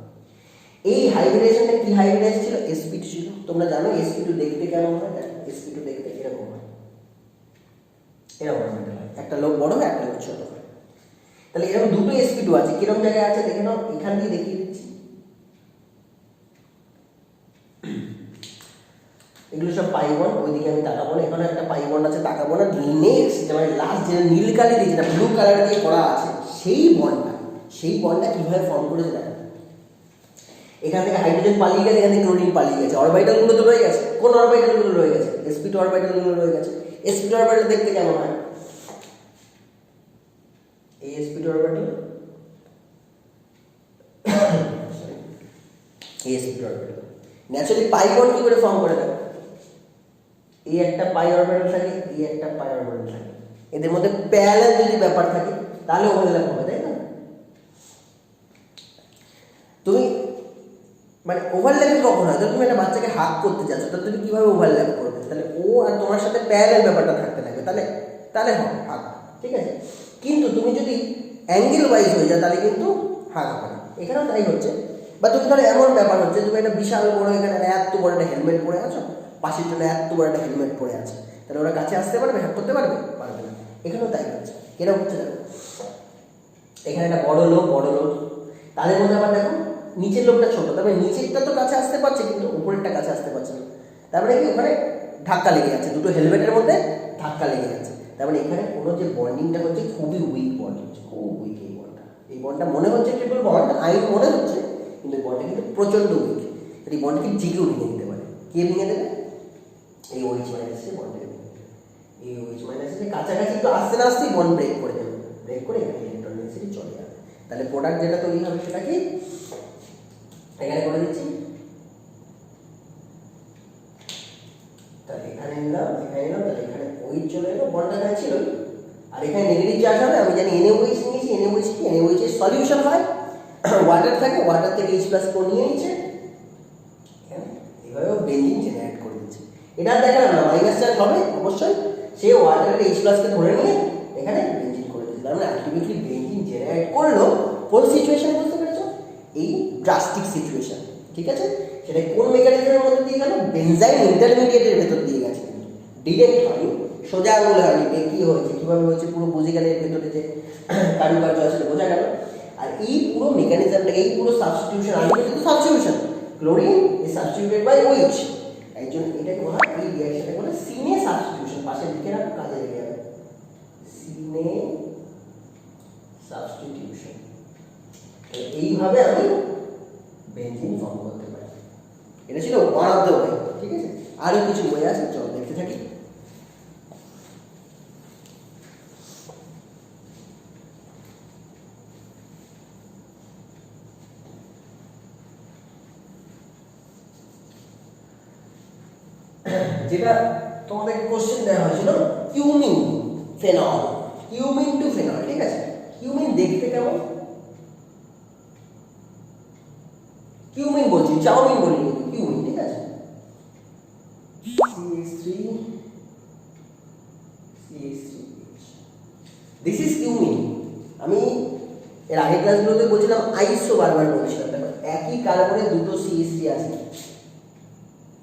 এই হাইব্রিডেশনটা কি হাইব্রিডেশন ছিল? sp2 ছিল। তোমরা জানো sp2 দেখতে কেমন হয়? sp2 দেখতে এরকম হয়, এরকম হয়, একটা লোক বড় হয়, একটা লোক ছোট হয়। তাহলে এরকম দুটো sp2 আছে, কিরকম জায়গায় আছে দেখে নাও, এখান দিয়ে দেখিয়ে দিচ্ছি। এগুলো সব পাই বন্ড, ওইদিকে আমি তাকাবো না, এখানে একটা পাই বন্ড আছে, তাকাবো না। নেক্সট মানে লাস্ট যেটা নীল কালার দিয়ে, যেটা ব্লু কালার দিয়ে করা আছে, সেই বন্ডটা কিভাবে ফর্ম করেছে দেখো। এখান থেকে হাইড্রোজেন পালিয়ে গেছে, এখান থেকে ক্লোরিন পালিয়ে গেছে, অরবিটাল গুলো তো রয়ে গেছে। কোন অরবিটাল গুলো রয়ে গেছে? sp2 অরবিটাল গুলো রয়ে গেছে। sp2 অরবিটাল দেখতে কেমন হয়? এই sp2 অরবিটাল, এই sp2 orbital naturally pi bond কি করে ফর্ম করে দেয়? এই একটা পাই অরবিটাল থাকে, এই একটা পাই অরবিটাল থাকে, এদের মধ্যে প্যারালাল যদি ব্যাপার থাকে তাহলে ওভারল্যাপ হবে, তাই না? তুমি মানে ওভারল্যাপিং কখন হয়? তুমি একটা বাচ্চাকে হাগ করতে যাচ্ছ, তাহলে তুমি কিভাবে ওভারল্যাপ করবে? তাহলে ও আর তোমার সাথে প্যারালাল ব্যাপারটা থাকতে লাগবে, তাহলে হবে হাগ, ঠিক আছে? কিন্তু তুমি যদি অ্যাঙ্গেল ওয়াইজ হয়ে যায় তাহলে কিন্তু হাগ হবে না। এখানেও তাই হচ্ছে। বা তুমি তাহলে এমন ব্যাপার হচ্ছে, তুমি একটা বিশাল বড় এখানে এত বড় একটা হেলমেট পরে আছো, পাশের জন্য এত বড় একটা হেলমেট পরে আছে, তাহলে ওরা কাছে আসতে পারবে, হ্যাক করতে পারবে? পারবে না। এখানেও তাই হচ্ছে। এরকম হচ্ছে দেখো, এখানে একটা বড় লোক, তাদের মধ্যে আবার দেখো নিচের লোকটা ছোট, তবে নিচেরটা তো কাছে আসতে পারছে কিন্তু উপরেরটা কাছে আসতে পারছে না। তারপরে কি ওখানে ধাক্কা লেগে যাচ্ছে, দুটো হেলমেটের মধ্যে ধাক্কা লেগে যাচ্ছে। তারপরে এখানে কোনো যে বন্ডিংটা হচ্ছে খুবই উইক বন্ডিং, খুব উইক এই বন্ডটা মনে হচ্ছে ট্রিপল বন্ড, আইন মনে হচ্ছে, কিন্তু বন্ডটা কিন্তু প্রচণ্ড উইক। এই বন্ডকে জিগেও ভেঙে দিতে পারে। কে ভেঙে দেবে? এই OH মাইনাসে বন্ড ভেঙে দেবে। এই OH মাইনাসে কাছাকাছি তো আসতে না আসতেই বন্ড ব্রেক করে দেবে, ব্রেক করে এখানে ইলেকট্রন ডেন্সিটি চলে যাবে। তাহলে প্রোডাক্ট যেটা তৈরি হবে সেটা কি এখানে করে দিচ্ছি। তাহলে এখানে নিলাম, তাহলে এখানে OH চলে এলো, বন্ডটা এখানে ছিল, আর এখানে নেগেটিভ চার্জ হবে। আমি জানি NaOH নিয়েছি, NaOH কি? NaOH এর সলিউশন হয়, ওয়াটার থাকে, ওয়াটার থেকে H+ নিয়ে নিচ্ছে, এভাবেও বেনজিন জেনারেট করে দিচ্ছে। এটা দেখালাম না, মাইনাস চার্জ হবে অবশ্যই, সে ওয়াটারের H+ কে ধরে নিয়ে এখানে বেনজিন করে দিচ্ছে। মানে আলটিমেটলি বেনজিন জেনারেট করলো কোন সিচুয়েশনে, বুঝতে পেরেছো? এই ড্রাস্টিক সিচুয়েশন, ঠিক আছে? সেটা কোন মেকানিজমের মধ্যে দিয়ে গেল? বেনজাইন ইন্টারমিডিয়েটের ভেতর দিয়ে গেছে, ডিরেক্ট হয়নি, সোজা আঙুলে হয়নি। কি হয়েছে, কিভাবে হয়েছে পুরো বুঝে গেলে, এর ভেতরে যে কারুকার্য আছে বোঝা গেল। আর এই পুরো মেকানিজমটা, এই পুরো substitution, ultimately substitution, chlorine is substituted by OH, এই জন্য এটাকে বলা হয়, এই রিঅ্যাকশনটাকে বলে সিনে সাবস্টিটিউশন। পাশে লিখে রাখ, কাজে লেগে যাবে, সিনে সাবস্টিটিউশন। এইভাবে আমি বেনজিন ফর্ম করতে পারি। এটা ছিল ওয়ান অফ দ্য ওয়ে, ঠিক আছে? আরো কিছু ওয়ে আছে, চলো দেখতে থাকি। যেটা তোমাদের কোশ্চেন দেওয়া হয়েছিল, cumene phenol, cumene to phenol, ঠিক আছে? কিউমিন দেখতে কেমন? কিউমিন বলছি, চাউমিন বলিনি, কিউমিন, ঠিক আছে? This is cumin. আমি এর আগের ক্লাসগুলোতে বলছিলাম আইসো, বারবার বলছিলাম, দেখো একই কার্বনে দুটো CH3 আছে,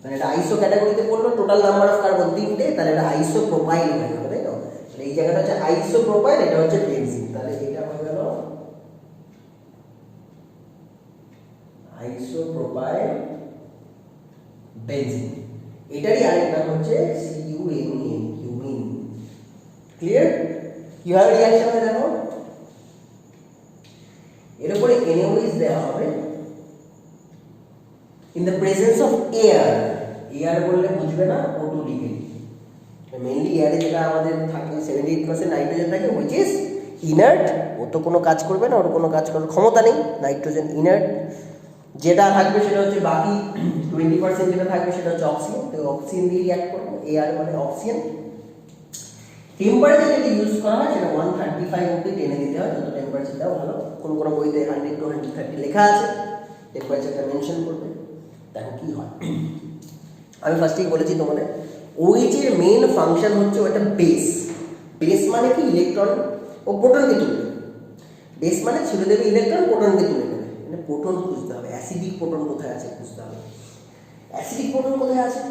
মানে এটা আইসো ক্যাটাগরিতে পড়লো, টোটাল নাম্বার অফ কার্বন 3টে, তাহলে এটা আইসো প্রোপাইল হয়ে যাবে, তাই তো? তাহলে এই জায়গাটা হচ্ছে আইসো প্রোপাইল, এটা হচ্ছে বেনজিন, তাহলে এটা হয়ে গেল আইসো প্রোপাইল বেনজিন। এটারই আরেক নাম হচ্ছে CuMe, কিউমিন। ক্লিয়ার? কিভাবে রিঅ্যাকশন হয় দেখো, এর উপরে NaOH দেওয়া হবে in the presence of air. Air বললে বুঝবে না, O2 লিখে দিই। মেইনলি এয়ারে যেটা আমাদের থাকে 78% নাইট্রোজেন থাকে, হুইচ ইজ ইনার্ট। ও তো কোনো কাজ করবে না, ওর কোনো কাজ করার ক্ষমতা নেই, নাইট্রোজেন ইনার্ট। যেটা থাকবে সেটা হচ্ছে বাকি 20% যেটা থাকবে সেটা হচ্ছে অক্সিজেন। তো অক্সিজেন দিয়ে রিঅ্যাক্ট করবে, এয়ার মানে অক্সিজেন। টেম্পারেচার যদি ইউজ করা হয় সেটা 135 অবধি টেনে দিতে হয়, যত টেম্পারেচার দাও ভালো। কোনো কোনো বইতে 100 to 130 লেখা আছে, টেম্পারেচারটা মেনশন করবে। দেখো কি হয়, আমি ফার্স্টেই বলেছি তোমাদের OH এর মেইন ফাংশন হচ্ছে ওটা বেস। বেস মানে কি, ইলেকট্রন ও প্রোটনকে তুলবে। বেস মানে ছেড়ে দেবে ইলেকট্রন, প্রোটনকে তুলে নেবে। মানে প্রোটন খুঁজতে হবে, অ্যাসিডিক প্রোটন কোথায় আছে খুঁজতে হবে। অ্যাসিডিক প্রোটন কোথায় আছে,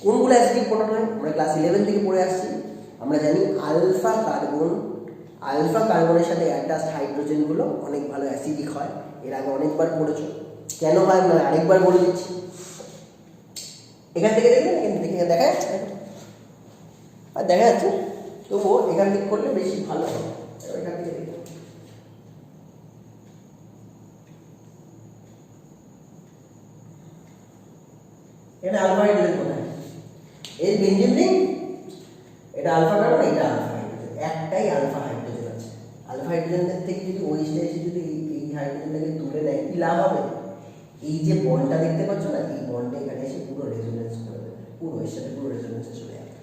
কোনগুলো অ্যাসিডিক প্রোটন হয় আমরা ক্লাস 11 থেকে পড়ে আসছি। আমরা জানি আলফা কার্বন, আলফা কার্বনের সাথে অ্যাটাচড হাইড্রোজেনগুলো অনেক ভালো অ্যাসিডিক হয়। এর আগে অনেকবার পড়েছো, কেন হয় আমি আরেকবার বলে দিচ্ছি। এখান থেকে দেখবেন, এখান থেকে দেখা যাচ্ছে আর দেখা যাচ্ছে, তবুও এখান থেকে করলে বেশি ভালো হবে। এখান থেকে দেখবেন, এটা আলফা হাইড্রোজেন কোথায়, এই বেনজিন রিং, এটা আলফা কার্বন, এটা আলফা হাইড্রোজেন, একটাই আলফা হাইড্রোজেন আছে। আলফা হাইড্রোজেনের থেকে যদি ওইটা এসে যদি এই হাইড্রোজেনটাকে তুলে নেয়, কি লাভ হবে? এই যে বন্ডটা দেখতে পাচ্ছ না, এই বন্ডটা এখানে এসে পুরো রেজোনেন্স করে দেবে, পুরো এর সাথে পুরো রেজোনেন্সে চলে যাবে,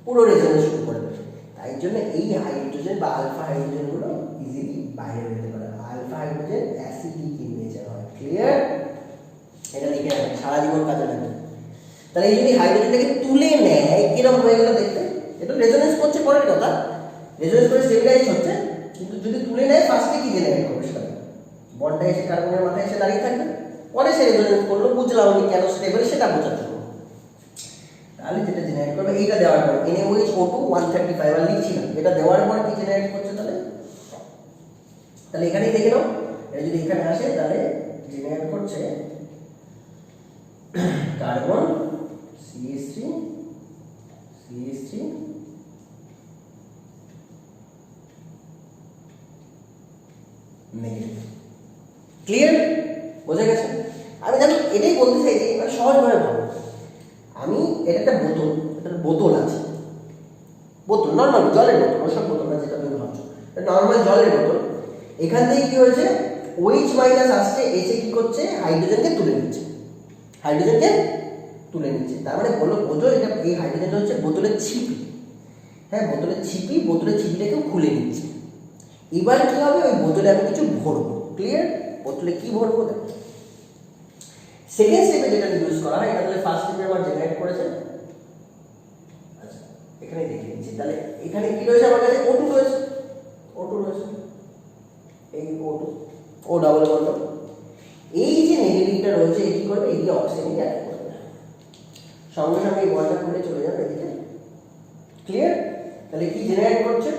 পুরো রেজোনেন্স শুরু করে দেবে। তাই জন্য এই হাইড্রোজেন বা আলফা হাইড্রোজেনগুলো ইজিলি বাইরে বেরোতে পারে। Alpha hydrogen acidic in nature হয়। ক্লিয়ার? এটা লিখে রাখবেন, সারা জীবন কাজে লাগবে। তাহলে এই যদি হাইড্রোজেনটাকে তুলে নেয়, কিরকম হয়ে গেল দেখতে, এটা রেজোনেন্স করছে পরের কথা, রেজোনেন্স করে স্টেবিলাইজ হচ্ছে, কিন্তু যদি তুলে নেয় ফার্স্টে কি জেনারেট করবে সেটা, বন্ডটা এসে কার্বনের মাথায় এসে দাঁড়িয়ে থাকবে, পরে সে রেজোনেন্স করলো, বুঝলাম আমি কেন স্টেবল সেটা বোঝার জন্য। তাহলে যেটা জেনারেট করবে এইটা দেওয়ার পর NaOH O2 135 আর লিখছি না, এটা দেওয়ার পর কি জেনারেট করছে তাহলে, তাহলে এখানেই দেখে নাও। এটা যদি এখানে আসে তাহলে জেনারেট করছে কার্বন CH3 নেগেটিভ। ক্লিয়ার? বোঝা গেছে? আমি জানি এটাই বলতে চাইছি, মানে সহজভাবে ভাবো। আমি এটা একটা বোতল, একটা বোতল আছে, বোতল নর্মাল জলের বোতল, ওসব বোতল না যেটা তুমি ভাবছো, নর্মাল জলের বোতল। এখান থেকে কি হয়েছে, OH মাইনাস আসছে, এসে কি করছে, হাইড্রোজেনকে তুলে নিচ্ছে, হাইড্রোজেনকে তুলে নিচ্ছে। তার মানে বলো বোঝো, এটা এই হাইড্রোজেনটা হচ্ছে বোতলের ছিপি। হ্যাঁ, বোতলের ছিপি, বোতলের ছিপিটাকেও খুলে নিচ্ছে। এবার কি হবে, ওই বোতলে আমি কিছু ভরবো। ক্লিয়ার? বোতলে কি ভরবো দেখো, সেকেন্ড স্টেপে যেটা ইউজ করা হয়, এটা তাহলে ফার্স্ট স্টেপে আমার জেনারেট করেছে। আচ্ছা, এখানে দেখে নিচ্ছি, তাহলে এখানে কি রয়েছে আমার কাছে, O2 রয়েছে, O2 রয়েছে, এই O2 ও ডাবল বন্ড। এই যে নেগেটিভটা রয়েছে, কি করবে, এদিকে অক্সিজেনকে অ্যাড করবে, সঙ্গে সঙ্গে এই বন্ডটা খুলে চলে যাবে এদিকে। ক্লিয়ার? তাহলে কি জেনারেট করছে,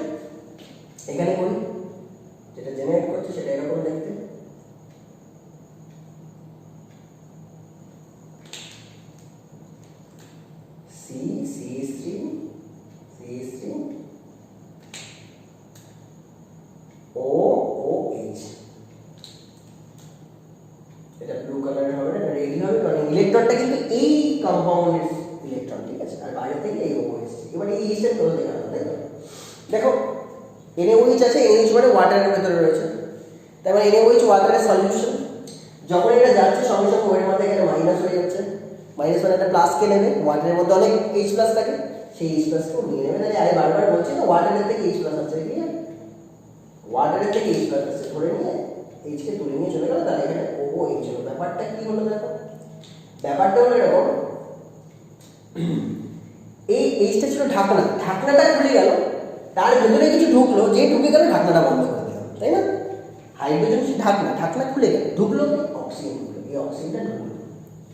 এখানে করি, যেটা জেনারেট করছে সেটা এরকম দেখতে। CH3 OOH, এটা ব্লু কালারের হবে, এটা রেড হবে, কারণ ইলেকট্রনটা কিন্তু এই কম্পাউন্ডের ইলেকট্রন, ঠিক আছে, আর বাইরে থেকে এই OH। এবার এই ইস্টের তোলো দেখানো, তাই তো? দেখো NaOH আছে, NaOH মানে ওয়াটারের ভেতরে রয়েছে, তার মানে NaOH ওয়াটারের সলিউশন। যখন এটা যাচ্ছে সঙ্গে সঙ্গে ওয়ের মধ্যে এখানে মাইনাস হয়ে যাচ্ছে, মাইনাস মানে একটা প্লাসকে নেবে, ওয়াটারের মধ্যে অনেক H প্লাস থাকে, সেই H প্লাসকেও নিয়ে নেবে। তাহলে আরে বারবার বলছি না, ওয়াটারের থেকে H প্লাস আছে, ঠিক আছে, ওয়াটারের থেকে H প্লাস আছে, ধরে নিয়ে H কে তুলে নিয়ে চলে গেল, তাহলে এখানে OH হলো। ব্যাপারটা কি হলো দেখো, ব্যাপারটা হলো এরকম, এই Hটা ছিল ঢাকনা, ঢাকনাটা খুলে গেল, তার ভেতরে কিছু ঢুকলো, যে ঢুকে গেল ঢাকনাটা বন্ধ করে দিলাম, তাই না? হাইড্রোজেন ঢাকনা, ঢাকনা খুলে গেল, ঢুকলো অক্সিজেন, ঢুকলো, এই অক্সিজেনটা ঢুকলো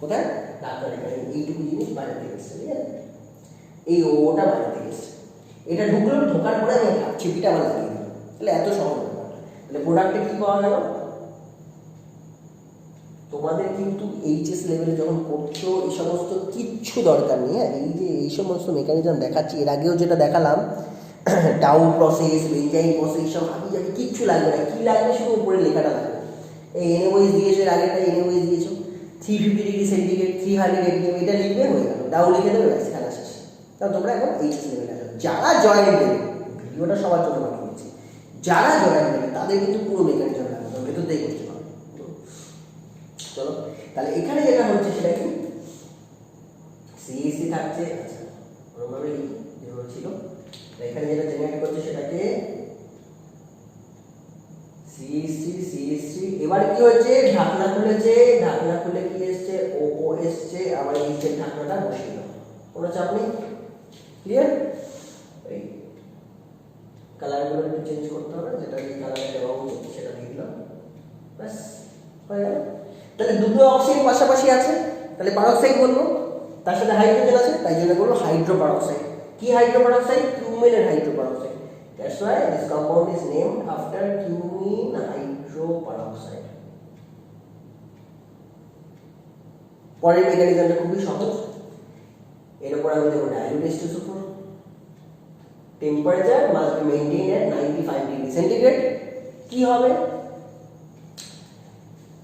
কোথায়, ঢাকনার এখানে। এইটুকু জিনিস বাইরে থেকে এসছে, ঠিক আছে, এই ওটা বাইরে থেকে এসছে, এটা ঢুকলো, ঢোকার পরে আমি ছিপিটা আবার লাগিয়ে দিলাম, তাহলে এত সহজ ব্যাপার। তাহলে প্রোডাক্টে কি পাওয়া গেল, তোমাদের কিন্তু এইচএস লেভেলে যখন করছো এই সমস্ত কিচ্ছু দরকার নেই। হ্যাঁ, এই যে এই সমস্ত মেকানিজম দেখাচ্ছি, এর আগেও যেটা দেখালাম ডাউ প্রসেস, বেঞ্জাইন প্রসেস, সব আমি জানি কিচ্ছু লাগবে না। কী লাগবে শুধু উপরে লেখাটা লাগবে। এই এনওএইচ দিয়েছো, এর আগেরটা এনওএইচ দিয়েছো 350 ডিগ্রি সেন্টিগ্রেড 300 ATM, এটা লিখবে হয়ে গেল, ডাউ লিখে দেবে, ব্যাস খেলা শেষ। কারণ তোমরা এখন এইচএস লেভেলে আছো। যারা জয়েন দেবে, ভিডিওটা সবার জন্য বানিয়ে দিচ্ছি, যারা জয়েন দেবে তাদের কিন্তু পুরো মেকানিজম লাগবে, তোমরা ভেতর দিয়ে করতে পারো। চলো তাহলে এখানে যেটা হচ্ছে সেটা কি, সিএসসি থাকছে, আচ্ছা ওরকমভাবে যেভাবে ছিল, এখানে যেটা জেনারেট করছে সেটাকে সিএসসি। এবার কি হচ্ছে, ঢাকনা খুলেছে, ঢাকনা খুলে কি এসছে, ও এসছে, আবার এই যে ঢাকনাটা বসিয়ে দাও, কোনো চাপ নেই। ক্লিয়ার? এই কালারগুলো একটু চেঞ্জ করতে হবে, যেটা এই কালারে দেওয়া উচিত সেটা দিয়ে দিলাম, ব্যাস হয়ে গেল। তাহলে দুটো অক্সাইড পাশাপাশি আছে, তাহলে পারক্সাইড বলবো, তার সাথে হাইড্রোজেন আছে, তাই জন্য বলবো হাইড্রোপারক্সাইড। কি হাইড্রোপারক্সাইড? কিউমেনের হাইড্রোপারক্সাইড। That's why this compound is named after cumene hydroperoxide. পরের মেকানিজমটা খুবই সহজ। এর উপর আমি দেবো dilute H2SO4. Temperature must be maintained at 95 degree centigrade. কি হবে?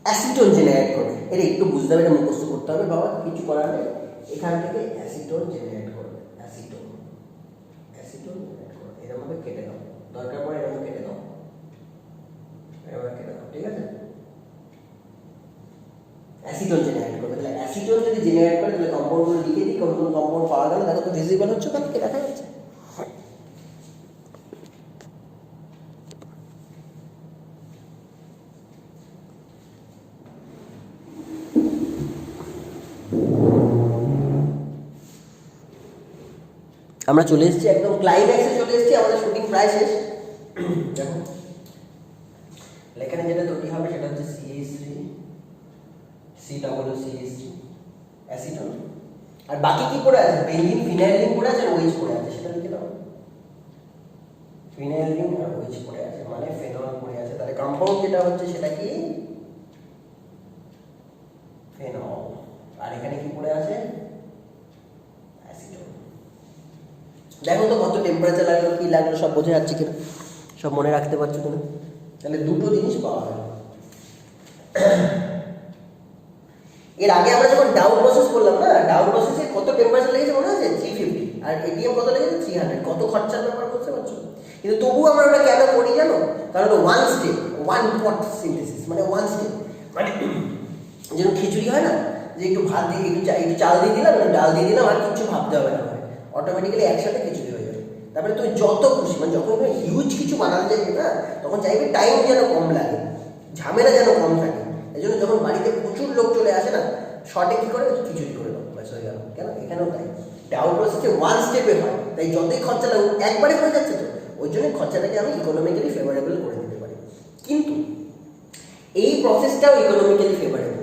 অ্যাসিটোন জেনারেট করবে। এটা একটু বুঝতে হবে, এটা মুখস্থ করতে হবে বাবা, কিছু করার নেই। এখান থেকে অ্যাসিটোন জেনারেট করবে, অ্যাসিটোন জেনারেট করবে। এরকমভাবে কেটে দাও, দরকার পড়ে এরকম কেটে দাও, এরকম কেটে দাও, ঠিক আছে? অ্যাসিটোন জেনারেট করবে। তাহলে অ্যাসিটোন যদি জেনারেট করে তাহলে কম্পাউন্ডগুলো লিখে দিই, কোন কোন কম্পাউন্ড পাওয়া গেল, দেখো তো ভিজিবল হচ্ছে, কালকে দেখা যাচ্ছে। আমরা চলে এসেছি একদম ক্লাইম্যাক্সে চলে এসেছি, আমাদের শুটিং প্রায় শেষ। দেখো এখানে যেটা তৈরি হবে সেটা হচ্ছে CH3 COOCH3 অ্যাসিটোন। আর বাকি কি পড়ে আছে? বেঞ্জিন, ফিনাইলিন পড়ে আছে আর OH পড়ে আছে, সেটা লিখে দাও। ফিনাইলিন আর OH পড়ে আছে মানে ফেনল পড়ে আছে। তাহলে কম্পাউন্ড যেটা হচ্ছে সেটা কি? ফেনল। আর এখানে কি পড়ে আছে? অ্যাসিটোন। দেখো তো কত টেম্পারেচার লাগলো, কি লাগলো, সব বোঝা যাচ্ছে কিনা, সব মনে রাখতে পারছো কিনা? তাহলে দুটো জিনিস পাওয়া গেল। এর আগে আমরা যখন ডাউ প্রসেস করলাম না, ডাউ প্রসেসে কত টেম্পারেচার লেগেছে মনে আছে? 350। আর এটিএম কত লেগেছে? 300। কত খরচার ব্যাপার, বুঝতে পারছো? কিন্তু তবুও আমরা ওটা কেন করি জানো? কারণ ওয়ান স্টেপ, ওয়ান পট সিনথেসিস, মানে ওয়ান স্টেপ, মানে যেরকম খিচুড়ি হয় না, যে একটু ভাত দিয়ে একটু চাল দিয়ে দিলাম, ডাল দিয়ে দিলাম, আর কিছু ভাবতে হবে না, অটোমেটিক্যালি একসাথে খিচুড়ি হয়ে যাবে। তারপরে তুমি যত খুশি, মানে যখন তুমি হিউজ কিছু বানাতে চাইবে না, তখন চাইবে টাইম যেন কম লাগে, ঝামেলা যেন কম থাকে। এই জন্য যখন বাড়িতে প্রচুর লোক চলে আসে না, শর্টে কী করে, খিচুড়ি করে দাও, ব্যাস হয়ে গেল। কেন? এখানেও তাই, ডাউ প্রসেসে ওয়ান স্টেপে হয়, তাই যতই খরচা লাগুক একবারে হয়ে যাচ্ছে তো, ওই জন্য খরচাটাকে আমি ইকোনমিক্যালি ফেভারেবল করে দিতে পারি। কিন্তু এই প্রসেসটাও ইকোনমিক্যালি ফেভারেবল,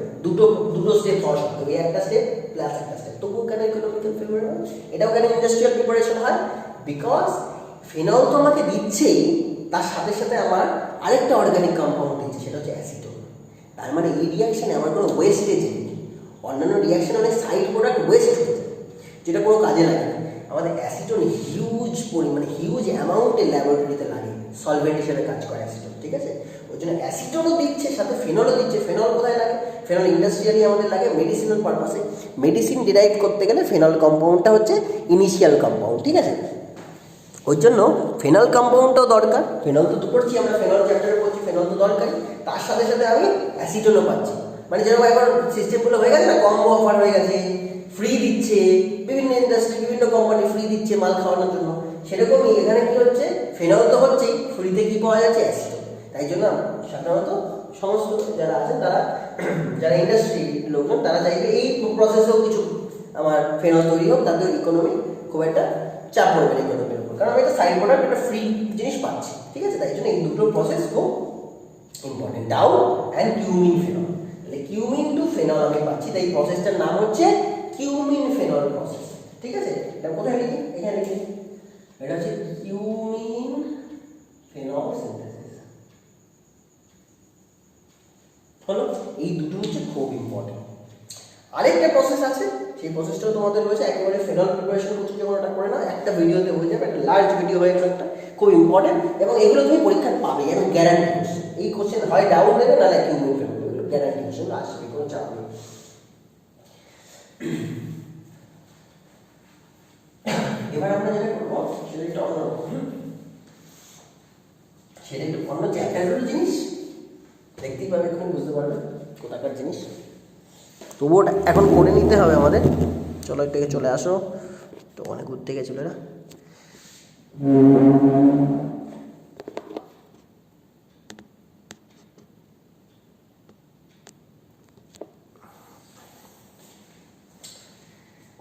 দুটো স্টেপ হওয়া সত্ত্বেও, এই একটা স্টেপ প্লাস একটা স্টেপ, তবুও কেন ইকোনমিক্যাল ফেভারেবল? এটাও কেন ইন্ডাস্ট্রিয়াল প্রিপারেশন হয়? বিকজ ফেনল তো আমাকে দিচ্ছেই, তার সাথে সাথে আমার আরেকটা অর্গানিক কম্পাউন্ড দিচ্ছে, সেটা হচ্ছে অ্যাসিটোন। তার মানে এই রিয়াকশানে আমার কোনো ওয়েস্টেজ নেই। অন্যান্য রিয়াকশানে অনেক সাইড প্রোডাক্ট ওয়েস্ট হয়ে যায়, যেটা কোনো কাজে লাগে না। আমাদের অ্যাসিটোন হিউজ পরিমাণে, হিউজ অ্যামাউন্টে ল্যাবরেটরিতে লাগে, সলভেন্ট হিসেবে কাজ করে অ্যাসিটোন, ঠিক আছে? ওই জন্য অ্যাসিটোনও দিচ্ছে, সাথে ফেনলও দিচ্ছে। ফেনল কোথায় লাগে? ফেনল ইন্ডাস্ট্রিয়ালি আমাদের লাগে মেডিসিনাল পারপাসে। মেডিসিন ডিরাইভ করতে গেলে ফেনল কম্পাউন্ডটা হচ্ছে ইনিশিয়াল কম্পাউন্ড, ঠিক আছে? ওই জন্য ফেনল কম্পাউন্ডটাও দরকার। ফেনল তো পড়ছি আমরা, ফেনল চ্যাপ্টারে পড়ছি, ফেনল তো দরকারি। তার সাথে সাথে আমি অ্যাসিটোনও পাচ্ছি। মানে যেরকম এখন সিস্টেমগুলো হয়ে গেছে না, কম্বো অফার হয়ে গেছে, ফ্রি দিচ্ছে, বিভিন্ন ইন্ডাস্ট্রি, বিভিন্ন কোম্পানি ফ্রি দিচ্ছে মাল খাওয়ানোর জন্য। সেরকমই এখানে কি হচ্ছে, ফেনল তো হচ্ছেই, ফ্রিতে কি পাওয়া যাচ্ছে? অ্যাসিটোন। তাই জন্য সাধারণত সমস্ত যারা আছেন, তারা যারা ইন্ডাস্ট্রি লোকজন, তারা চাইবে এই প্রসেসেও কিছু আমার ফেনল তৈরি হোক, তাদের ইকোনমি খুব একটা চাপ পড়বে না ইকোনমির উপর, কারণ আমি একটা সাইড প্রোডাক্ট, একটা ফ্রি জিনিস পাচ্ছি, ঠিক আছে? তাই জন্য এই দুটো প্রসেস খুব important, Dow and cumin phenol. তাহলে কিউমিন টু ফেনল আমি পাচ্ছি, তাই প্রসেসটার নাম হচ্ছে কিউমিন ফেনল প্রসেস, ঠিক আছে? এটা কোথায় লিখি? এখানে লিখি, এটা হচ্ছে কিউমিন ফেনল সিনথেসিস। হলো। এই দুটো হচ্ছে খুব ইম্পর্টেন্ট। আরেকটা প্রসেস আছে, সেই প্রসেসটাও তোমাদের রয়েছে, একেবারে ফেনল প্রিপারেশন করতে যখন ওটা করে না, একটা ভিডিওতে হয়ে যাবে, একটা লার্জ ভিডিও হয়ে গেল, একটা খুব ইম্পর্টেন্ট, এবং এগুলো তুমি পরীক্ষায় পাবে, এবং গ্যারান্টি কোশ্চেন। এই কোশ্চেন হয় ডাউন দেবে, নাহলে কিউ ফেল করবে, এগুলো গ্যারান্টি কোশ্চেন আসবে, কোনো চাপ নেই। এবার আমরা যেটা করবো সেটা একটু অন্যরকম, সেটা একটু অন্য চ্যাপ্টারের জিনিস, দেখতেই পাবে, এখন বুঝতে পারবে কোথাকার জিনিস, তবুও ওটা এখন করে নিতে হবে আমাদের। চলো একটু চলে আসো, তো অনেক ঘুরতে গেছিল না।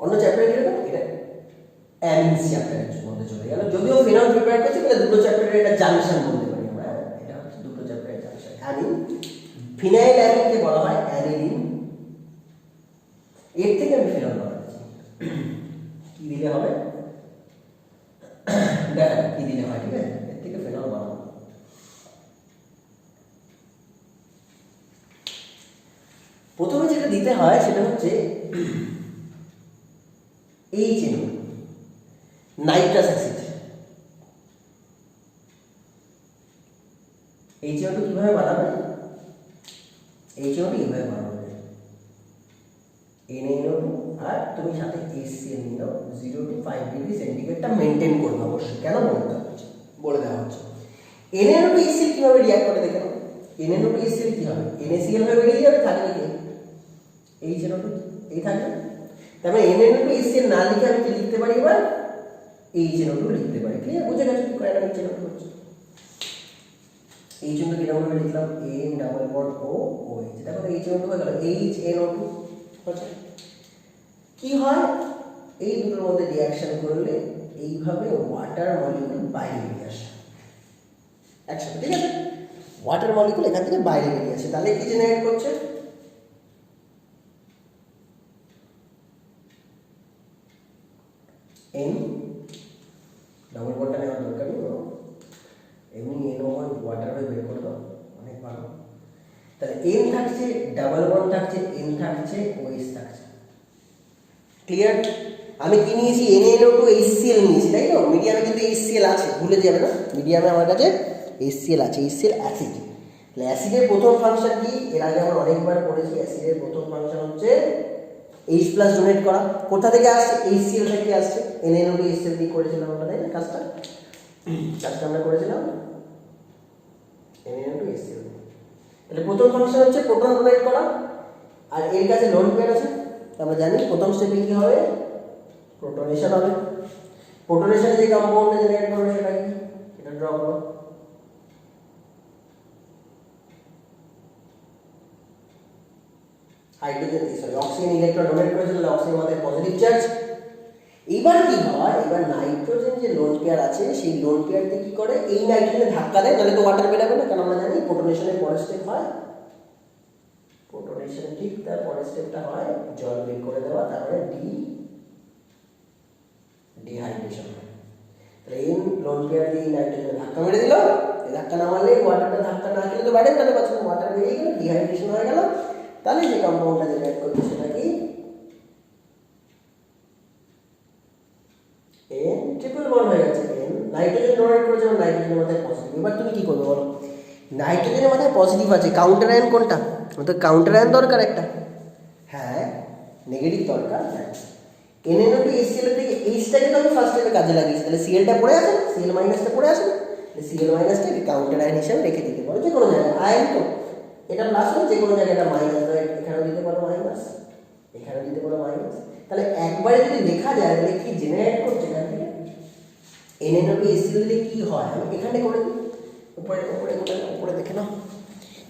অন্য চ্যাপ্টারে গেলে এটা অ্যামিনস চ্যাপ্টারের মধ্যে চলে গেল। যদিও ফিনাল প্রিপেয়ার করছি, তাহলে দুটো চ্যাপ্টারের এটা জাংশন বলতে পারি আমরা। এটা হচ্ছে দুটো চ্যাপ্টারের জাংশন। অ্যামিন, ফিনাইল অ্যামিনকে বলা হয় অ্যানিলিন। এর থেকে আমি ফিনাল বানাচ্ছি, কি দিলে হবে দেখা কি দিলে হয়, ঠিক আছে? এর থেকে ফিনাল বানাবো। প্রথমে যেটা দিতে হয় সেটা হচ্ছে HNO, নাইট্রাস অ্যাসিড। HNO কিভাবে বানাবে? HNO এইভাবে বানাবে, NaNO2 আর তুমি সাথে HCl নিয়ে নাও, 0 to 5 ডিগ্রি সেন্টিগ্রেডটা মেনটেন করবে অবশ্যই। কেন বলে দেওয়া হচ্ছে। NaNO2 HCl কিভাবে রিঅ্যাক্ট করে দেখে নাও। NaNO2 HCl কি হবে? NaCl হয়ে বেরিয়ে যাবে, থাকবে কি HNO2, এই থাকবে। তারপরে NaNO2 HCl না লিখে আমি কি লিখতে পারি? এবার HNO2 লিখতে পারি। ক্লিয়ার? বুঝে গেছো কি করে এটা HNO2 হচ্ছে? HNO2 কিরকম ভাবে লিখলাম? N double bond O OH, দেখো HNO2 হয়ে গেল HNO2 হচ্ছে। কি হয় এই দুটোর মধ্যে রিঅ্যাকশন করলে? এইভাবে ওয়াটার মলিকিউল বাইরে বেরিয়ে আসে একসাথে, ঠিক আছে? ওয়াটার মলিকিউল এখান থেকে বাইরে বেরিয়ে আসে, তাহলে কি জেনারেট করছে? N ডাবল বন্ডটা নেওয়ার দরকার নেই, এমনি NO1 ওয়াটার হয়ে বের করে দাও, অনেক ভালো। তাহলে N থাকছে, ডাবল বন্ড থাকছে, N থাকছে, OH থাকছে। ক্লিয়ার? আমি কি নিয়েছি? NaNO2 HCl নিয়েছি, তাই তো? মিডিয়ামে কিন্তু HCl আছে, ভুলে যাবে না, মিডিয়ামে আমার কাছে HCl আছে, HCl অ্যাসিড। তাহলে অ্যাসিডের প্রথম ফাংশন কি? এর আগে আমরা অনেকবার পড়েছি, অ্যাসিডের প্রথম ফাংশন হচ্ছে H+ ডোনেট করা। কোথা থেকে আসছে? HCl থেকে আসছে। NaNO2 HCl দিয়ে করেছিলাম আমরা, তাই না? কাজটা আমরা করেছিলাম NaNO2 HCl। তাহলে প্রথম ফাংশন হচ্ছে প্রোটন ডোনেট করা, আর এর কাছে লোন পেয়ার আছে। আমরা জানি প্রথম স্টেপে কি হবে? প্রোটনেশন হবে। প্রোটনেশনে যে কম্পাউন্ডটা জেনারেট করবে সেটা কি? এটা ড্র করো। Hydrogen, sorry oxygen electron donate করেছে, তাহলে অক্সিজেনের মধ্যে পজিটিভ চার্জ। এবার কি হয়? এবার নাইট্রোজেন যে লোন পেয়ার আছে, সেই লোন পেয়ারতে কি করে? এই নাইট্রোজেনে ধাক্কা দেয়, তাহলে তো ওয়াটার বেরাবে না, কারণ আমরা জানি প্রোটনেশনের পরের স্টেপ হয় প্রোটনেশন, ঠিক তার পরের স্টেপটা হয় জল বের করে দেওয়া, তারপরে ডিহাইড্রেশন হয়। তাহলে এই লোন পেয়ার দিয়ে নাইট্রোজেন ধাক্কা মেরে দিল, এই ধাক্কা না মারলে ওয়াটারটা ধাক্কা না খেলে তো বাইরে, তাহলে পাচ্ছেন ওয়াটার বেরিয়ে গেল, ডিহাইড্রেশন হয়ে গেল। তাহলে যে কম্পাউন্ডটা জেনারেট করছে সেটা কি? N ট্রিপল বন্ড হয়ে গেছে। N নাইট্রোজেন ডোনেট করেছে, এবং নাইট্রোজেনের মাথায় পজিটিভ। এবার তুমি কি করবে বলো? নাইট্রোজেনের মাথায় পজিটিভ আছে, কাউন্টার আয়ন কোনটা? আমাদের কাউন্টার আয়ন দরকার একটা, হ্যাঁ নেগেটিভ দরকার। NaNO2 HCl থেকে Hটাকে তো আমি ফার্স্ট স্টেপে কাজে লাগিয়েছি, তাহলে Clটা পড়ে আছে, Cl মাইনাসটা পড়ে আছে, Cl মাইনাসটা কাউন্টার আয়ন হিসাবে রেখে দিতে পারো যে কোনো জায়গায়। আয়ন তো এটা প্লাস হয়, যে কোনো জায়গায় এটা মাইনাস হয়, এখানেও দিতে পারো মাইনাস, এখানেও দিতে পারো মাইনাস। তাহলে একবারে যদি লেখা যায় তাহলে কি জেনারেট করছে এখান থেকে? NaNO2 HCl দিলে কি হয়? আমি এখানে করে দিই, উপরে উপরে উপরে দেখে নাও।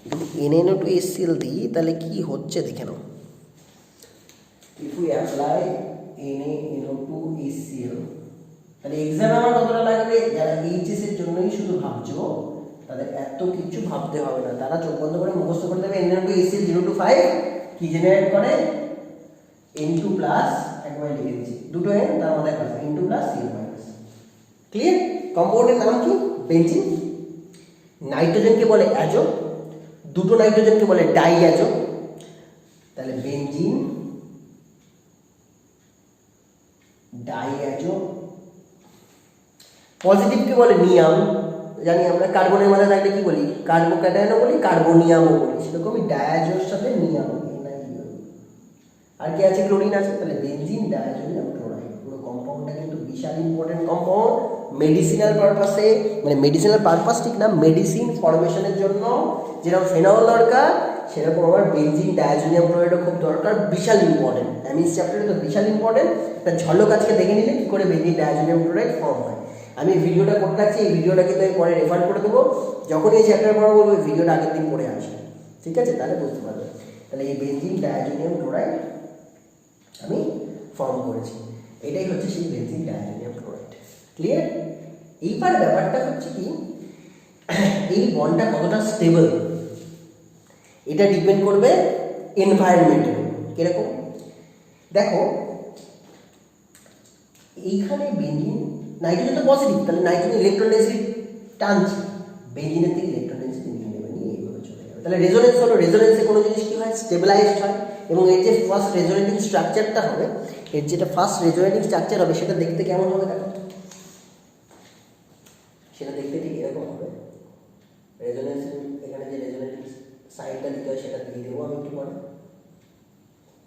যদি NaNO2 HCl দিই তাহলে কি হচ্ছে দেখে নাও। If we apply NaNO2 HCl, তাহলে এক্সামে আমার কতটা লাগবে? যারা এইচএস এর জন্যই শুধু ভাবছো তাদের এত কিছু ভাবতে হবে না, তারা চোখ বন্ধ করে মুখস্থ করে দেবে NaNO2 HCl 0 to 5 কি জেনারেট করে? N2 প্লাস, একবার লিখে দিচ্ছি, দুটো N তার মধ্যে plus, N2 plus Cl minus. Clear? কম্পাউন্ডের নাম কি? বেঞ্জিন। নাইট্রোজেনকে বলে অ্যাজো, দুটো নাইট্রোজেনকে বলে ডাইঅ্যাজো, তাহলে বেনজিন ডাইঅ্যাজো। পজিটিভকে বলে নিয়াম, জানি আমরা কার্বনের মাথায় থাকলে কি বলি, কার্বোক্যাটায়নও বলি, কার্বোনিয়ামও বলি, সেরকমই ডায়াজোর সাথে নিয়াম। আর কি আছে, ক্লোরিন আছে, তাহলে বেনজিন ডায়াজোনিয়াম ক্লোরাইড। পুরো কম্পাউন্ডটা কিন্তু বিশাল ইম্পর্টেন্ট কম্পাউন্ড মেডিসিনাল পারপাসে, মানে মেডিসিনাল পারপাস ঠিক না, মেডিসিন ফর্মেশনের জন্য যেরকম ফেনল দরকার সেরকম আমার বেনজিন ডায়াজোনিয়াম ক্লোরাইডও খুব দরকার, বিশাল ইম্পর্টেন্ট। অ্যামিনস চ্যাপ্টারে তো বিশাল ইম্পর্টেন্ট। একটা ঝলক আজকে দেখে নিলে কী করে বেনজিন ডায়াজোনিয়াম ক্লোরাইড ফর্ম হয়। আমি ভিডিওটা করতে রাখছি, এই ভিডিওটা কিন্তু আমি পরে রেফার করে দেবো, যখন এই চ্যাপ্টার পড়া বলবো এই ভিডিওটা আগের দিন পড়ে আসবে, ঠিক আছে, তাহলে বুঝতে পারবে। তাহলে এই বেনজিন ডায়াজোনিয়াম ক্লোরাইড আমি ফর্ম করেছি, এটাই হচ্ছে সেই বেনজিন ডায়াজোনিয়াম ক্লোরাইড। ক্লিয়ার? এইবার ব্যাপারটা হচ্ছে কি, এই বন্ডটা কতটা স্টেবল এটা ডিপেন্ড করবে এনভায়রনমেন্টের উপর। কিরকম দেখো, এইখানে বেনজিন, নাইট্রোজেন তো পজিটিভ, তাহলে নাইট্রোজেন ইলেকট্রন ডেন্সিটি টানছে, বেনজিনের থেকে ইলেকট্রন ডেন্সিটি নিয়ে নেবে, নিয়ে এইভাবে চলে যাবে। তাহলে রেজোনেন্স হলো, রেজোনেন্সে কোনো জিনিস কী হয়, স্টেবিলাইজড হয়। এবং এর যে ফার্স্ট রেজোনেটিং স্ট্রাকচারটা হবে, এর যেটা ফার্স্ট রেজোনেটিং স্ট্রাকচার হবে সেটা দেখতে কেমন হবে দেখো, সেটা দেখতে ঠিক এরকম হবে। রেজোনেন্স, এখানে যে রেজোনেটিং সাইনটা দিতে হয় সেটা দিয়ে দেবো আমি একটু পরে।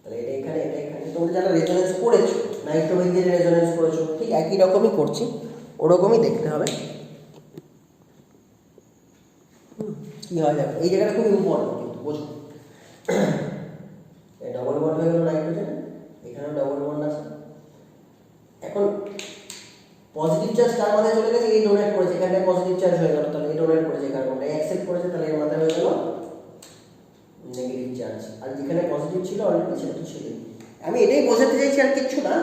তাহলে এটা এখানে, এটা এখানে, তোমরা যারা রেজোনেন্স করেছো, নাইট্রোবেনজিন রেজোনেন্স করেছো, ঠিক একই রকমই করছি, ওরকমই দেখতে হবে। কী হয় দেখো, এই জায়গাটা খুব ইম্পর্টেন্ট কিন্তু বোঝো। ডবল বন্ড হয়ে গেল নাইট্রোজেন, এখানেও ডবল বন্ড আছে। এখন পজিটিভ চার্জ কার মাথায় চলে গেছে, এই ডোনেট করেছে, এখানটায় পজিটিভ চার্জ হয়ে গেল, তাহলে এই ডোনেট করেছে, কার্বনটা অ্যাকসেপ্ট করেছে, তাহলে এর মাথায় হয়ে গেল নেগেটিভ চার্জ। আর যেখানে পজিটিভ ছিল অলরেডি সেটা তো ছিল। আমি এটাই বোঝাতে চাইছি আর কিচ্ছু না,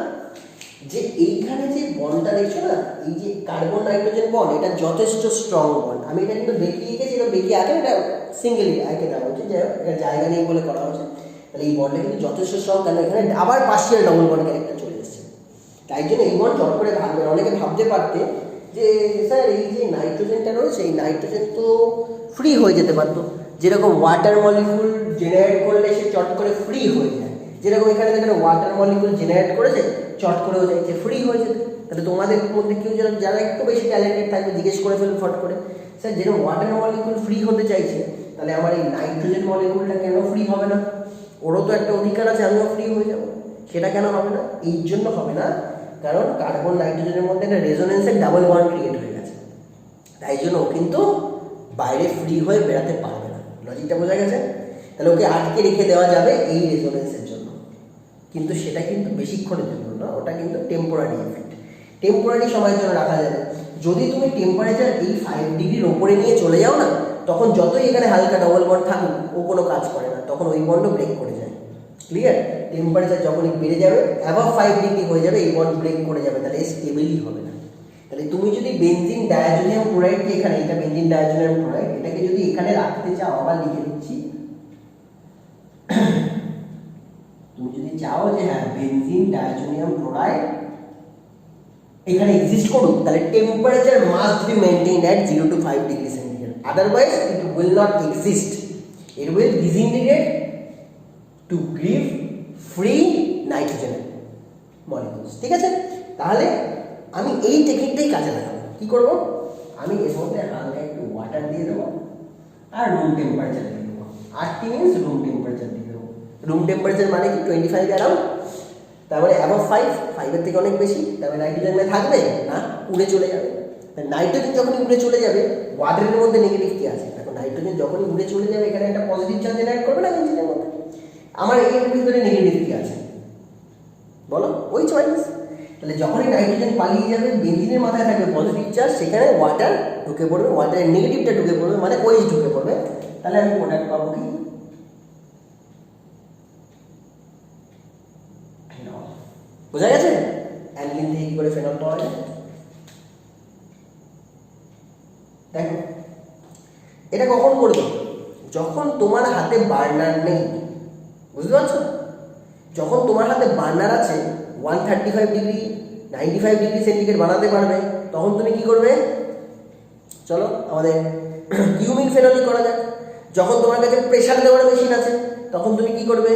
যে এইখানে যে বন্ডটা দেখছো না, এই যে কার্বন নাইট্রোজেন বন্ড, এটা যথেষ্ট স্ট্রং বন্ড। আমি এটা কিন্তু দেখিয়ে গেছি, এটা দেখিয়ে আগে এটা সিঙ্গেলি আগে দেওয়া হচ্ছে, যাই হোক এটা জায়গা নেই বলে করা হচ্ছে। তাহলে এই বন্ডটা কিন্তু যথেষ্ট স্ট্রং, কারণ এখানে আবার পার্শিয়াল ডবল বন্ড ক্যারেক্টার চলে এসেছে। তাই জন্য এই বন্ড চট করে ভাববে, অনেকে ভাবতে পারতে যে স্যার এই যে নাইট্রোজেনটা রয়েছে, এই নাইট্রোজেন তো ফ্রি হয়ে যেতে পারতো, যেরকম ওয়াটার মলিকুল জেনারেট করলে সে চট করে ফ্রি হয়ে যায়, যেরকম এখানে যেখানে ওয়াটার মলিকুল জেনারেট করেছে চট করেও যাচ্ছে, ফ্রি হয়ে যেত। তাহলে তোমাদের মধ্যে কেউ যারা একটু বেশি ট্যালেন্টেড থাকবে জিজ্ঞেস করে ফেলবে ফট করে, স্যার যেরকম ওয়াটার মলিকুল ফ্রি হতে চাইছে, তাহলে আমার এই নাইট্রোজেন মলিকুলটা কেন ফ্রি হবে না? ওরও তো একটা অধিকার আছে, আমিও ফ্রি হয়ে যাব, সেটা কেন হবে না? এই জন্য হবে না, কারণ কার্বন নাইট্রোজেনের মধ্যে একটা রেজোনেন্সের ডাবল বন্ড ক্রিয়েট হয়ে গেছে, তাই জন্য ও কিন্তু বাইরে ফ্রি হয়ে বেড়াতে পারবে না। লজিকটা বোঝা গেছে? তাহলে ওকে আটকে রেখে দেওয়া যাবে এই রেজোনেন্সের জন্য, কিন্তু সেটা কিন্তু বেশিক্ষণের জন্য না, ওটা কিন্তু টেম্পোরারি এফেক্ট, টেম্পোরারি সময়ের জন্য রাখা যাবে। যদি তুমি টেম্পারেচার এই 5 ডিগ্রির ওপরে নিয়ে চলে যাও না, তখন যতই এখানে হালকা ডবল বন্ড থাকুক ও কোনো কাজ করে না, তখন ওই বন্ডও ব্রেক করে যায়। ক্লিয়ার? টেম্পারেচার যখনই বেড়ে যাবে, অ্যাবভ 5 ডিগ্রি হয়ে যাবে, এই বন্ড ব্রেক করে যাবে, তাহলে স্টেবলই হবে না। তাহলে তুমি যদি বেনজিন ডায়াজোনিয়াম ক্লোরাইডকে এখানে, এটা বেনজিন ডায়াজোনিয়াম ক্লোরাইড, এটাকে যদি এখানে রাখতে চাও, আবার লিখে দিচ্ছি, তুমি যদি চাও যে হ্যাঁ বেনজিন ডায়াজোনিয়াম ক্লোরাইড এখানে এক্সিস্ট করুক, তাহলে temperature must be maintained at 0 to 5 degree centigrade, otherwise it will not exist, it will ডিসইন্টিগ্রেট to give free nitrogen molecules. ঠিক আছে? তাহলে আমি এই টেকনিকটাই কাজে লাগাবো। কি করব? আমি এর মধ্যে হালকা একটু ওয়াটার দিয়ে দেবো আর রুম টেম্পারেচার দিয়ে দেবো। 8 মিনিট রুম টেম্পারেচার দিয়ে দেবো। রুম টেম্পারেচার মানে কি 25 অ্যারাউন্ড, তারপরে অ্যাবভ 5-এর থেকে অনেক বেশি, তারপরে নাইট্রোজেন থাকবে না, উড়ে চলে যাবে। নাইট্রোজেন যখনই উড়ে চলে যাবে, ওয়াটারের মধ্যে নেগেটিভ কি আছে দেখো, নাইট্রোজেন যখনই উড়ে চলে যাবে এখানে একটা পজিটিভ চার্জ জেনারেট করবে না বেনজিনের মধ্যে, আমার এর ভিতরে নেগেটিভ কি আছে বলো? ওই চয়েস। তাহলে যখনই নাইট্রোজেন পালিয়ে যাবে, বেনজিনের মাথায় থাকবে পজিটিভ চার্জ, সেখানে ওয়াটার ঢুকে পড়বে, ওয়াটারের নেগেটিভটা ঢুকে পড়বে, মানে ওই ঢুকে পড়বে, তাহলে আমি প্রোডাক্ট পাবো কি? বোঝা গেছে? অ্যালকিন থেকে কি করে ফেনল পাওয়া যায়? দেখো এটা কখন করবে? যখন তোমার হাতে বার্নার নেই, বুঝতে পারছো? যখন তোমার হাতে বার্নার আছে, 135 ডিগ্রি 95 ডিগ্রি সেন্টিগ্রেড বানাতে পারবে, তখন তুমি কি করবে? চলো আমাদের কিউমিন ফেনলই করা যাক। যখন তোমার কাছে প্রেশার দেওয়ার মেশিন আছে তখন তুমি কি করবে,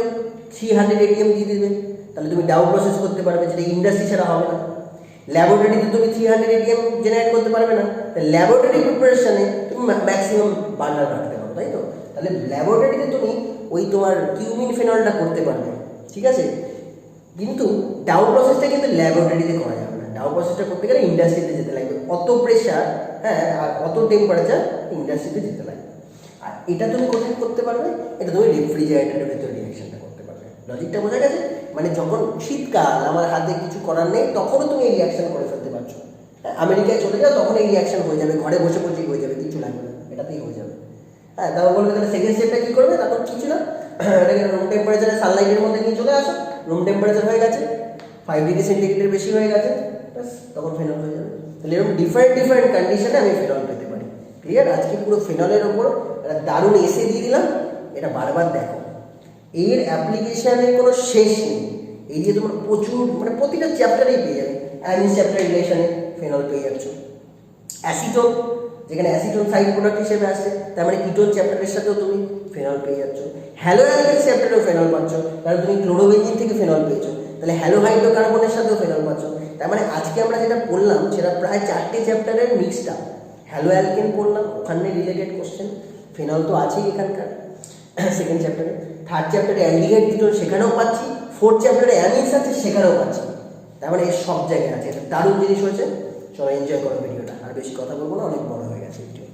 300 ATM দিয়ে দিবে, তাহলে তুমি ডাউ প্রসেস করতে পারবে, যেটা ইন্ডাস্ট্রি ছাড়া হবে না। ল্যাবরেটরিতে তুমি 300 ATM জেনারেট করতে পারবে না, ল্যাবরেটরি প্রিপারেশনে তুমি ম্যাক্সিমাম বার্নার রাখতে পারো, তাই তো? তাহলে ল্যাবরেটরিতে তুমি ওই তোমার কিউমিন ফেনলটা করতে পারবে, ঠিক আছে? কিন্তু ডাউ প্রসেসটা কিন্তু ল্যাবরেটরিতে করা যাবে না। ডাউ প্রসেসটা করতে গেলে ইন্ডাস্ট্রিতে যেতে লাগবে, অত প্রেশার, হ্যাঁ, আর অত টেম্পারেচার ইন্ডাস্ট্রিতে যেতে লাগবে। আর এটা তুমি কোথায় করতে পারবে? এটা তুমি রেফ্রিজারেটরের ভেতরে রিঅ্যাকশনটা করতে পারবে। লজিকটা বোঝা গেছে? মানে যখন শীতকাল, আমার হাতে কিছু করার নেই, তখনও তুমি এই রিঅ্যাকশন করে ফেলতে পারছো। আমেরিকায় চলে যাও, তখন এই রিঅ্যাকশন হয়ে যাবে, ঘরে বসে বসেই হয়ে যাবে, কিছু লাগবে না, এটাতেই হয়ে যাবে। হ্যাঁ, তারপর বলবে তাহলে সেকেন্ড স্টেপটা কী করবে? তখন কিছু না, এটাকে রুম টেম্পারেচারে সানলাইটের মধ্যে নিয়ে চলে আসো, রুম টেম্পারেচার হয়ে গেছে 5 ডিগ্রি সেন্টিগ্রেডের বেশি হয়ে গেছে, ব্যাস তখন ফেনল হয়ে যাবে। তাহলে এরকম ডিফারেন্ট কন্ডিশনে আমি ফেনল পেতে পারি। ক্লিয়ার? আজকে পুরো ফেনলের ওপর একটা দারুণ এসে দিয়ে দিলাম, এটা বারবার দেখো, এর অ্যাপ্লিকেশনের কোনো শেষ নেই। এই যে তোমার প্রচুর, মানে প্রতিটা চ্যাপ্টারেই পেয়ে যাবে। অ্যামিন চ্যাপ্টার রিলেশনে ফেনল পেয়ে যাচ্ছ, অ্যাসিটোন, যেখানে অ্যাসিটোন সাইড প্রোডাক্ট হিসেবে আসছে, তার মানে কিটোন চ্যাপ্টারের সাথেও তুমি ফেনল পেয়ে যাচ্ছ। হ্যালোঅ্যালকেন চ্যাপ্টারেও ফেনল পাচ্ছ, কারণ তুমি ক্লোরোবেনজিন থেকে ফেনল পেয়েছো, তাহলে হ্যালোহাইড্রোকার্বনের সাথেও ফেনল পাচ্ছ। তার মানে আজকে আমরা যেটা পড়লাম সেটা প্রায় 4টে চ্যাপ্টারের মিক্সটা। হ্যালোঅ্যালকেন পড়লাম, ওখানে রিলেটেড কোশ্চেন, ফেনল তো আছেই এখানকার সেকেন্ড চ্যাপ্টারে। থার্ড চ্যাপ্টারে অ্যালডিহাইড কিটোন, সেখানেও পাচ্ছি। ফোর্থ চ্যাপ্টারে অ্যামিনস আছে, সেখানেও পাচ্ছি। তার মানে এর সব জায়গায় আছে। এটা দারুণ জিনিস হয়েছে। চলো এনজয় করো ভিডিওটা, আর বেশি কথা বলবো না, অনেক বড় হয়ে গেছে ভিডিও।